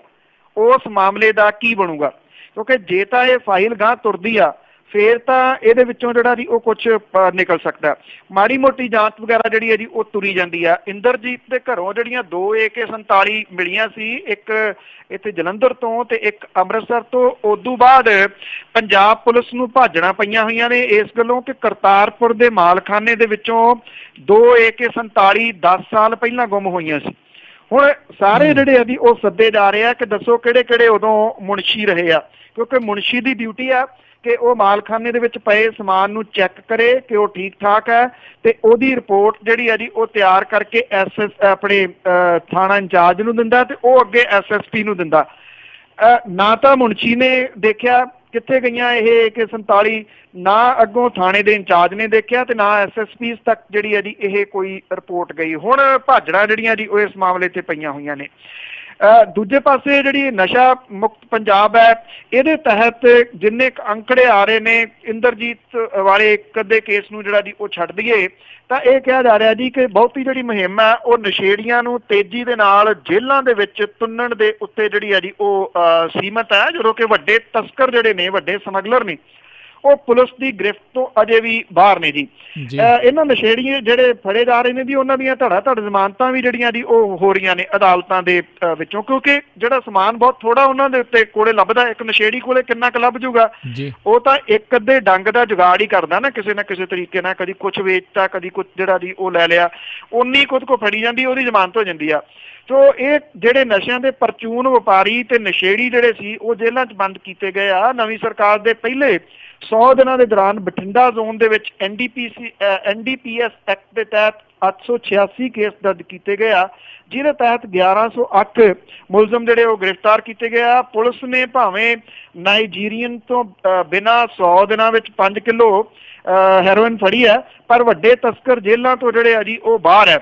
ਉਸ ਮਾਮਲੇ ਦਾ ਕੀ ਬਣੂਗਾ। ਕਿਉਂਕਿ ਜੇ ਤਾਂ ਇਹ ਫਾਈਲ ਗਾਂਹ ਤੁਰਦੀ ਆ ਫੇਰ ਤਾਂ ਇਹਦੇ ਵਿੱਚੋਂ ਜਿਹੜਾ ਜੀ ਉਹ ਕੁਝ ਨਿਕਲ ਸਕਦਾ। ਮਾੜੀ ਮੋਟੀ ਜਾਂਚ ਵਗੈਰਾ ਜਿਹੜੀ ਹੈ ਜੀ ਉਹ ਤੁਰੀ ਜਾਂਦੀ ਆ। ਇੰਦਰਜੀਤ ਦੇ ਘਰੋਂ ਜਿਹੜੀਆਂ 2 AK-47 ਮਿਲੀਆਂ ਸੀ, ਇੱਕ ਇੱਥੇ ਜਲੰਧਰ ਤੋਂ ਤੇ ਇੱਕ ਅੰਮ੍ਰਿਤਸਰ ਤੋਂ। ਉਦੋਂ ਬਾਅਦ ਪੰਜਾਬ ਪੁਲਿਸ ਨੂੰ ਭਾਜਣਾ ਪਈਆਂ ਹੋਈਆਂ ਨੇ ਇਸ ਗੱਲੋਂ ਕਿ ਕਰਤਾਰਪੁਰ ਦੇ ਮਾਲਖਾਨੇ ਦੇ ਵਿੱਚੋਂ 2 AK-47 10 ਸਾਲ ਪਹਿਲਾਂ ਗੁੰਮ ਹੋਈਆਂ ਸੀ। ਹੁਣ ਸਾਰੇ ਜਿਹੜੇ ਆ ਜੀ ਉਹ ਸੱਦੇ ਜਾ ਰਹੇ ਆ ਕਿ ਦੱਸੋ ਕਿਹੜੇ ਕਿਹੜੇ ਉਦੋਂ ਮੁਨਸ਼ੀ ਰਹੇ ਆ, ਕਿਉਂਕਿ ਮੁਨਸ਼ੀ ਦੀ ਡਿਊਟੀ ਆ ਕਿ ਉਹ ਮਾਲਖਾਨੇ ਦੇ ਵਿੱਚ ਪਏ ਸਮਾਨ ਨੂੰ ਚੈੱਕ ਕਰੇ ਕਿ ਉਹ ਠੀਕ ਠਾਕ ਹੈ ਤੇ ਉਹਦੀ ਰਿਪੋਰਟ ਜਿਹੜੀ ਹੈ ਜੀ ਉਹ ਤਿਆਰ ਕਰਕੇ ਆਪਣੇ ਥਾਣਾ ਇੰਚਾਰਜ ਨੂੰ ਦਿੰਦਾ ਤੇ ਉਹ ਅੱਗੇ SSP ਨੂੰ ਦਿੰਦਾ। ਨਾ ਤਾਂ ਮੁਨਸ਼ੀ ਨੇ ਦੇਖਿਆ ਕਿੱਥੇ ਗਈਆਂ ਇਹ AK-47, ਨਾ ਅੱਗੋਂ ਥਾਣੇ ਦੇ ਇੰਚਾਰਜ ਨੇ ਦੇਖਿਆ ਤੇ ਨਾ SSP ਤੱਕ ਜਿਹੜੀ ਹੈ ਜੀ ਇਹ ਕੋਈ ਰਿਪੋਰਟ ਗਈ। ਹੁਣ ਭਾਜੜਾਂ ਜਿਹੜੀਆਂ ਜੀ ਉਹ ਇਸ ਮਾਮਲੇ 'ਤੇ ਪਈਆਂ ਹੋਈਆਂ ਨੇ। ਦੂਜੇ ਪਾਸੇ ਜਿਹੜੀ ਨਸ਼ਾ ਮੁਕਤ ਪੰਜਾਬ ਹੈ ਇਹਦੇ ਤਹਿਤ ਜਿੰਨੇ ਅੰਕੜੇ ਆ ਰਹੇ ਨੇ, ਇੰਦਰਜੀਤ ਵਾਲੇ ਇੱਕ ਅੱਧੇ ਕੇਸ ਨੂੰ ਜਿਹੜਾ ਜੀ ਉਹ ਛੱਡ ਦਈਏ ਤਾਂ ਇਹ ਕਿਹਾ ਜਾ ਰਿਹਾ ਜੀ ਕਿ ਬਹੁਤੀ ਜਿਹੜੀ ਮੁਹਿੰਮ ਹੈ ਉਹ ਨਸ਼ੇੜੀਆਂ ਨੂੰ ਤੇਜ਼ੀ ਦੇ ਨਾਲ ਜੇਲ੍ਹਾਂ ਦੇ ਵਿੱਚ ਤੁੰਨਣ ਦੇ ਉੱਤੇ ਜਿਹੜੀ ਹੈ ਜੀ ਉਹ ਸੀਮਤ ਹੈ, ਜਦੋਂ ਕਿ ਵੱਡੇ ਤਸਕਰ ਜਿਹੜੇ ਨੇ, ਵੱਡੇ ਸਮਗਲਰ ਨੇ, ਉਹ ਪੁਲਿਸ ਦੀ ਗ੍ਰਿਫਤ ਤੋਂ ਅਜੇ ਵੀ ਬਾਹਰ ਨੇ ਜੀ। ਇਹਨਾਂ ਨਸ਼ੇੜੀ ਜਿਹੜੇ ਫੜੇ ਜਾ ਰਹੇ ਨੇ ਜੀ, ਉਹਨਾਂ ਦੀਆਂ ਧੜਾ ਧੜ ਜ਼ਮਾਨਤਾਂ ਵੀ ਜਿਹੜੀਆਂ ਜੀ ਉਹ ਹੋ ਰਹੀਆਂ ਨੇ ਅਦਾਲਤਾਂ ਦੇ ਵਿੱਚੋਂ, ਕਿਉਂਕਿ ਜਿਹੜਾ ਸਮਾਨ ਬਹੁਤ ਥੋੜਾ ਉਹਨਾਂ ਦੇ ਉੱਤੇ ਕੋਲੇ ਲੱਭਦਾ। ਇੱਕ ਨਸ਼ੇੜੀ ਕੋਲੇ ਕਿੰਨਾ ਕੁ ਲੱਭ ਜੂਗਾ? ਉਹ ਤਾਂ ਇੱਕ ਅੱਧੇ ਡੰਗ ਦਾ ਜੁਗਾੜ ਹੀ ਕਰਦਾ ਨਾ ਕਿਸੇ ਤਰੀਕੇ ਨਾਲ, ਕਦੀ ਕੁਛ ਵੇਚਤਾ, ਕਦੀ ਕੁਛ ਜਿਹੜਾ ਜੀ ਉਹ ਲੈ ਲਿਆ, ਉਨੀ ਕੁਝ ਕੋ ਫੜੀ ਜਾਂਦੀ, ਉਹਦੀ ਜ਼ਮਾਨਤ ਹੋ ਜਾਂਦੀ ਆ। ਸੋ ਇਹ ਜਿਹੜੇ ਨਸ਼ਿਆਂ ਦੇ ਪਰਚੂਨ ਵਪਾਰੀ ਤੇ ਨਸ਼ੇੜੀ ਜਿਹੜੇ ਸੀ ਉਹ ਜੇਲ੍ਹਾਂ 'ਚ ਬੰਦ ਕੀਤੇ ਗਏ ਆ। ਨਵੀਂ ਸਰਕਾਰ ਦੇ ਪਹਿਲੇ 100 ਦਿਨਾਂ ਦੇ ਦੌਰਾਨ ਬਠਿੰਡਾ ਜ਼ੋਨ ਦੇ ਵਿੱਚ NDPS ਐਕਟ ਦੇ ਤਹਿਤ 886 ਕੇਸ ਦਰਜ ਕੀਤੇ ਗਏ ਆ, ਜਿਹਦੇ ਤਹਿਤ 1108 ਮੁਲਜ਼ਮ ਜਿਹੜੇ ਉਹ ਗ੍ਰਿਫਤਾਰ ਕੀਤੇ ਗਏ ਆ। ਪੁਲਿਸ ਨੇ ਭਾਵੇਂ ਨਾਈਜੀਰੀਅਨ ਤੋਂ ਬਿਨਾਂ 100 ਦਿਨਾਂ ਵਿੱਚ 5 ਕਿਲੋ ਹੈਰੋਇਨ ਫੜੀ ਹੈ, ਪਰ ਵੱਡੇ ਤਸਕਰ ਜੇਲ੍ਹਾਂ ਤੋਂ ਜਿਹੜੇ ਆ ਜੀ ਉਹ ਬਾਹਰ ਹੈ।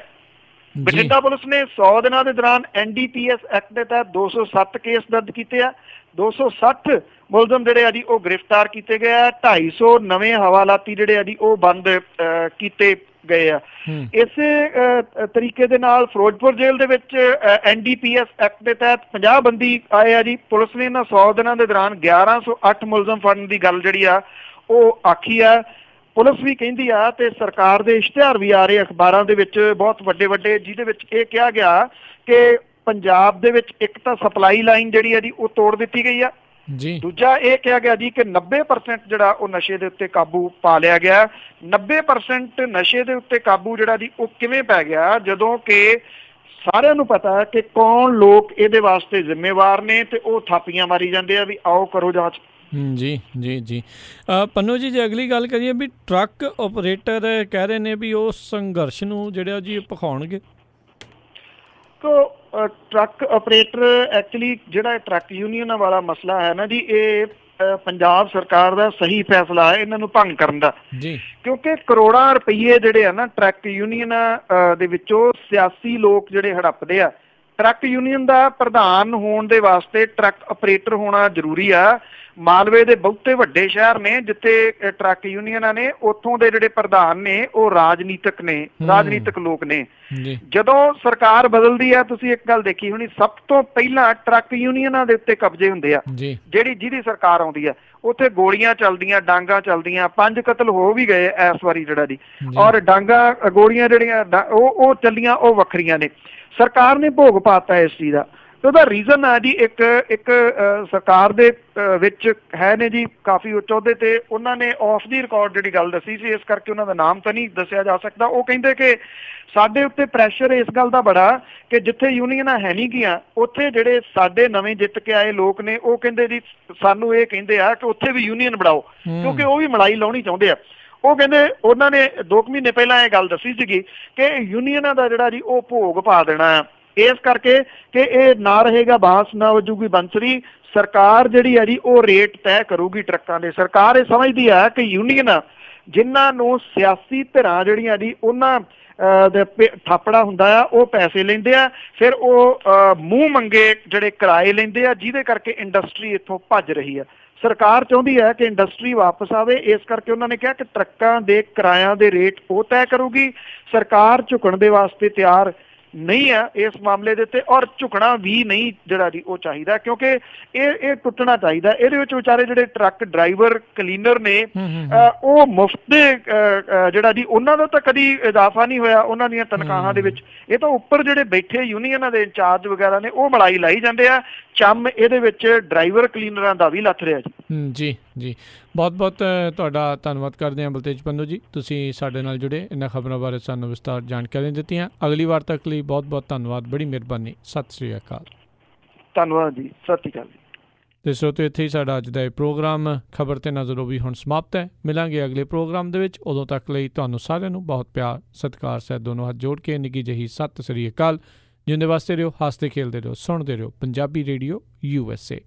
ਬਠਿੰਡਾ ਪੁਲਿਸ ਨੇ 100 ਦਿਨਾਂ ਦੇ ਦੌਰਾਨ NDPS ਐਕਟ ਦੇ ਤਹਿਤ 207 ਕੇਸ ਦਰਜ ਕੀਤੇ ਆ, 260 ਮੁਲਜ਼ਮ ਜਿਹੜੇ ਆ ਜੀ ਉਹ ਗ੍ਰਿਫਤਾਰ ਕੀਤੇ ਗਏ ਆ, 250 ਨਵੇਂ ਹਵਾਲਾਤੀ ਜਿਹੜੇ ਆ ਜੀ ਉਹ ਬੰਦ ਕੀਤੇ ਗਏ ਆ। ਇਸੇ ਤਰੀਕੇ ਦੇ ਨਾਲ ਫਿਰੋਜ਼ਪੁਰ ਜੇਲ੍ਹ ਦੇ ਵਿੱਚ NDPS ਐਕਟ ਦੇ ਤਹਿਤ 50 ਬੰਦੀ ਆਏ ਆ ਜੀ। ਪੁਲਿਸ ਨੇ ਇਹਨਾਂ 100 ਦਿਨਾਂ ਦੇ ਦੌਰਾਨ 1108 ਮੁਲਜ਼ਮ ਫੜਨ ਦੀ ਗੱਲ ਜਿਹੜੀ ਆ ਉਹ ਆਖੀ ਆ। ਪੁਲਿਸ ਵੀ ਕਹਿੰਦੀ ਆ ਤੇ ਸਰਕਾਰ ਦੇ ਇਸ਼ਤਿਹਾਰ ਵੀ ਆ ਰਹੇ ਅਖਬਾਰਾਂ ਦੇ ਵਿੱਚ ਬਹੁਤ ਵੱਡੇ, ਜਿਹਦੇ ਵਿੱਚ ਇਹ ਕਿਹਾ ਗਿਆ ਕਿ ਪੰਜਾਬ ਦੇ ਵਿੱਚ ਇੱਕ ਤਾਂ ਸਪਲਾਈ ਲਾਈਨ ਜਿਹੜੀ ਆ ਜੀ ਉਹ ਤੋੜ ਦਿੱਤੀ ਗਈ ਆ ਜੀ। ਦੂਜਾ ਇਹ ਕਿਹਾ ਗਿਆ ਜੀ ਕਿ 90% ਜਿਹੜਾ ਉਹ ਨਸ਼ੇ ਦੇ ਉੱਤੇ ਕਾਬੂ ਪਾ ਲਿਆ ਗਿਆ। 90% ਨਸ਼ੇ ਦੇ ਉੱਤੇ ਕਾਬੂ ਜਿਹੜਾ ਜੀ ਉਹ ਕਿਵੇਂ ਪੈ ਗਿਆ? ਜਦੋਂ ਕਿ ਸਾਰਿਆਂ ਨੂੰ ਪਤਾ ਹੈ ਕਿ ਕੌਣ ਲੋਕ ਇਹਦੇ ਵਾਸਤੇ ਜ਼ਿੰਮੇਵਾਰ ਨੇ ਤੇ ਉਹ ਥਾਪੀਆਂ ਮਾਰੀ ਜਾਂਦੇ ਆ ਵੀ ਆਓ ਕਰੋ ਜਾਂਚ। ਜੀ ਪੰਨੂ ਜੀ, ਜੇ ਅਗਲੀ ਗੱਲ ਕਰੀਏ ਵੀ ਟਰੱਕ ਆਪਰੇਟਰ ਕਹਿ ਰਹੇ ਨੇ ਵੀ ਉਹ ਸੰਘਰਸ਼ ਨੂੰ ਜਿਹੜਾ ਜੀ ਭਖਾਉਣਗੇ। ਤੋ ਟਰੱਕ ਆਪਰੇਟਰ ਐਕਚੁਅਲੀ ਜਿਹੜਾ ਟਰੱਕ ਯੂਨੀਅਨਾਂ ਵਾਲਾ ਮਸਲਾ ਹੈ ਨਾ ਜੀ, ਇਹ ਪੰਜਾਬ ਸਰਕਾਰ ਦਾ ਸਹੀ ਫੈਸਲਾ ਹੈ ਇਹਨਾਂ ਨੂੰ ਭੰਗ ਕਰਨ ਦਾ ਜੀ, ਕਿਉਂਕਿ ਕਰੋੜਾਂ ਰੁਪਈਏ ਜਿਹੜੇ ਆ ਨਾ ਟਰੱਕ ਯੂਨੀਅਨਾਂ ਦੇ ਵਿੱਚੋਂ ਸਿਆਸੀ ਲੋਕ ਜਿਹੜੇ ਹੜੱਪਦੇ ਆ। ਟਰੱਕ ਯੂਨੀਅਨ ਦਾ ਪ੍ਰਧਾਨ ਹੋਣ ਦੇ ਵਾਸਤੇ ਟਰੱਕ ਆਪਰੇਟਰ ਹੋਣਾ ਜ਼ਰੂਰੀ ਆ। ਮਾਲਵੇ ਦੇ ਬਹੁਤੇ ਵੱਡੇ ਸ਼ਹਿਰ ਨੇ ਜਿੱਥੇ ਟਰੱਕ ਯੂਨੀਅਨਾਂ ਨੇ, ਉੱਥੋਂ ਦੇ ਜਿਹੜੇ ਪ੍ਰਧਾਨ ਨੇ ਉਹ ਰਾਜਨੀਤਿਕ ਲੋਕ ਨੇ। ਜਦੋਂ ਸਰਕਾਰ ਬਦਲਦੀ ਆ, ਤੁਸੀਂ ਇੱਕ ਗੱਲ ਦੇਖੀ ਹੋਣੀ, ਸਭ ਤੋਂ ਪਹਿਲਾਂ ਟਰੱਕ ਯੂਨੀਅਨਾਂ ਦੇ ਉੱਤੇ ਕਬਜ਼ੇ ਹੁੰਦੇ ਆ। ਜਿਹਦੀ ਸਰਕਾਰ ਆਉਂਦੀ ਆ ਉੱਥੇ ਗੋਲੀਆਂ ਚੱਲਦੀਆਂ, ਡਾਂਗਾ ਚੱਲਦੀਆਂ, 5 ਕਤਲ ਹੋ ਵੀ ਗਏ ਇਸ ਵਾਰੀ ਜਿਹੜਾ ਜੀ। ਔਰ ਡਾਂਗਾ ਗੋਲੀਆਂ ਜਿਹੜੀਆਂ ਉਹ ਚੱਲੀਆਂ ਉਹ ਵੱਖਰੀਆਂ ਨੇ। ਸਰਕਾਰ ਨੇ ਭੋਗ ਪਾਤਾ ਇਸ ਚੀਜ਼ ਦਾ। ਤੇ ਉਹਦਾ ਰੀਜ਼ਨ ਆ ਜੀ ਇੱਕ ਸਰਕਾਰ ਦੇ ਵਿੱਚ ਹੈ ਨੇ ਜੀ ਕਾਫੀ ਉੱਚ ਅਹੁਦੇ ਤੇ, ਉਹਨਾਂ ਨੇ ਆਫ ਦੀ ਰਿਕਾਰਡ ਜਿਹੜੀ ਗੱਲ ਦੱਸੀ ਸੀ, ਇਸ ਕਰਕੇ ਉਹਨਾਂ ਦਾ ਨਾਮ ਤਾਂ ਨਹੀਂ ਦੱਸਿਆ ਜਾ ਸਕਦਾ। ਉਹ ਕਹਿੰਦੇ ਕਿ ਸਾਡੇ ਉੱਤੇ ਪ੍ਰੈਸ਼ਰ ਇਸ ਗੱਲ ਦਾ ਬੜਾ ਕਿ ਜਿੱਥੇ ਯੂਨੀਅਨਾਂ ਹੈ ਨਹੀਂ ਗੀਆਂ, ਉੱਥੇ ਜਿਹੜੇ ਸਾਡੇ ਨਵੇਂ ਜਿੱਤ ਕੇ ਆਏ ਲੋਕ ਨੇ ਉਹ ਕਹਿੰਦੇ ਜੀ ਸਾਨੂੰ ਇਹ ਕਹਿੰਦੇ ਆ ਕਿ ਉੱਥੇ ਵੀ ਯੂਨੀਅਨ ਬਣਾਓ, ਕਿਉਂਕਿ ਉਹ ਵੀ ਮਲਾਈ ਲਾਉਣੀ ਚਾਹੁੰਦੇ ਆ। ਉਹ ਕਹਿੰਦੇ ਉਹਨਾਂ ਨੇ 2 ਮਹੀਨੇ ਪਹਿਲਾਂ ਇਹ ਗੱਲ ਦੱਸੀ ਸੀਗੀ ਕਿ ਯੂਨੀਅਨਾਂ ਦਾ ਜਿਹੜਾ ਜੀ ਉਹ ਭੋਗ ਪਾ ਦੇਣਾ ਆ, ਇਸ ਕਰਕੇ ਕਿ ਇਹ ਨਾ ਰਹੇਗਾ ਬਾਂਸ ਨਾ ਵਜੂਗੀ ਬੰਸਰੀ। ਸਰਕਾਰ ਜਿਹੜੀ ਆ ਜੀ ਉਹ ਰੇਟ ਤੈਅ ਕਰੂਗੀ ਟਰੱਕਾਂ ਦੇ। ਸਰਕਾਰ ਇਹ ਸਮਝਦੀ ਆ ਕਿ ਯੂਨੀਅਨਾਂ ਜਿਨ੍ਹਾਂ ਨੂੰ ਸਿਆਸੀ ਧਿਰਾਂ ਜਿਹੜੀਆਂ ਜੀ ਉਹਨਾਂ ਦੇ ਥਾਪੜਾ ਹੁੰਦਾ ਆ, ਉਹ ਪੈਸੇ ਲੈਂਦੇ ਆ, ਫਿਰ ਉਹ ਮੂੰਹ ਮੰਗੇ ਜਿਹੜੇ ਕਿਰਾਏ ਲੈਂਦੇ ਆ, ਜਿਹਦੇ ਕਰਕੇ ਇੰਡਸਟਰੀ ਇੱਥੋਂ ਭੱਜ ਰਹੀ ਆ। ਸਰਕਾਰ ਚਾਹੁੰਦੀ ਹੈ ਕਿ ਇੰਡਸਟਰੀ ਵਾਪਸ ਆਵੇ, ਇਸ ਕਰਕੇ ਉਹਨਾਂ ਨੇ ਕਿਹਾ ਕਿ ਟਰੱਕਾਂ ਦੇ ਕਿਰਾਇਆਂ ਦੇ ਰੇਟ ਉਹ ਤੈਅ ਕਰੂਗੀ। ਸਰਕਾਰ ਝੁਕਣ ਦੇ ਵਾਸਤੇ ਤਿਆਰ ਨਹੀਂ ਆ ਇਸ ਮਾਮਲੇ ਦੇ ਉੱਤੇ, ਔਰ ਝੁਕਣਾ ਵੀ ਨਹੀਂ ਜਿਹੜਾ ਜੀ ਉਹ ਚਾਹੀਦਾ, ਕਿਉਂਕਿ ਇਹ ਟੁੱਟਣਾ ਚਾਹੀਦਾ। ਇਹਦੇ ਵਿੱਚ ਵਿਚਾਰੇ ਜਿਹੜੇ ਟਰੱਕ ਡਰਾਈਵਰ ਕਲੀਨਰ ਨੇ ਉਹ ਮੁਫਤ ਦੇ ਜਿਹੜਾ ਜੀ ਉਹਨਾਂ ਦਾ ਤਾਂ ਕਦੀ ਇਜ਼ਾਫਾ ਨਹੀਂ ਹੋਇਆ ਉਹਨਾਂ ਦੀਆਂ ਤਨਖਾਹਾਂ ਦੇ ਵਿੱਚ। ਇਹ ਤਾਂ ਉੱਪਰ ਜਿਹੜੇ ਬੈਠੇ ਯੂਨੀਅਨਾਂ ਦੇ ਇੰਚਾਰਜ ਵਗੈਰਾ ਨੇ ਉਹ ਮਲਾਈ ਲਾਈ ਜਾਂਦੇ ਆ। ਚੰਮ ਇਹਦੇ ਵਿੱਚ ਡਰਾਈਵਰ ਕਲੀਨਰਾਂ ਦਾ ਵੀ ਲੱਥ ਰਿਹਾ ਜੀ। ਜੀ ਬਹੁਤ ਤੁਹਾਡਾ ਧੰਨਵਾਦ ਕਰਦੇ ਹਾਂ ਬਲਤੇਜ ਪੰਨੂ ਜੀ, ਤੁਸੀਂ ਸਾਡੇ ਨਾਲ ਜੁੜੇ, ਇਹਨਾਂ ਖਬਰਾਂ ਬਾਰੇ ਸਾਨੂੰ ਵਿਸਤਾਰ ਜਾਣਕਾਰੀ ਦਿੱਤੀਆਂ। ਅਗਲੀ ਵਾਰ ਤੱਕ ਲਈ ਬਹੁਤ ਧੰਨਵਾਦ, ਬੜੀ ਮਿਹਰਬਾਨੀ। ਸਤਿ ਸ਼੍ਰੀ ਅਕਾਲ। ਧੰਨਵਾਦ ਜੀ, ਸਤਿ ਸ਼੍ਰੀ ਅਕਾਲ ਜੀ। ਤੇ ਸਰੋਤਿਓ, ਇੱਥੇ ਹੀ ਸਾਡਾ ਅੱਜ ਦਾ ਇਹ ਪ੍ਰੋਗਰਾਮ ਖਬਰ ਤੇ ਨਜ਼ਰ ਉਹ ਵੀ ਹੁਣ ਸਮਾਪਤ ਹੈ। ਮਿਲਾਂਗੇ ਅਗਲੇ ਪ੍ਰੋਗਰਾਮ ਦੇ ਵਿੱਚ। ਉਦੋਂ ਤੱਕ ਲਈ ਤੁਹਾਨੂੰ ਸਾਰਿਆਂ ਨੂੰ ਬਹੁਤ ਪਿਆਰ ਸਤਿਕਾਰ ਸਹਿਤ ਦੋਨੋਂ ਹੱਥ ਜੋੜ ਕੇ ਨਿੱਘੀ ਜਿਹੀ ਸਤਿ ਸ਼੍ਰੀ ਅਕਾਲ। ਜਿਉਂਦੇ ਵਾਸਤੇ ਰਹੋ, ਹੱਸਦੇ ਖੇਲਦੇ ਰਹੋ, ਸੁਣਦੇ ਰਹੋ ਪੰਜਾਬੀ ਰੇਡੀਓ USA।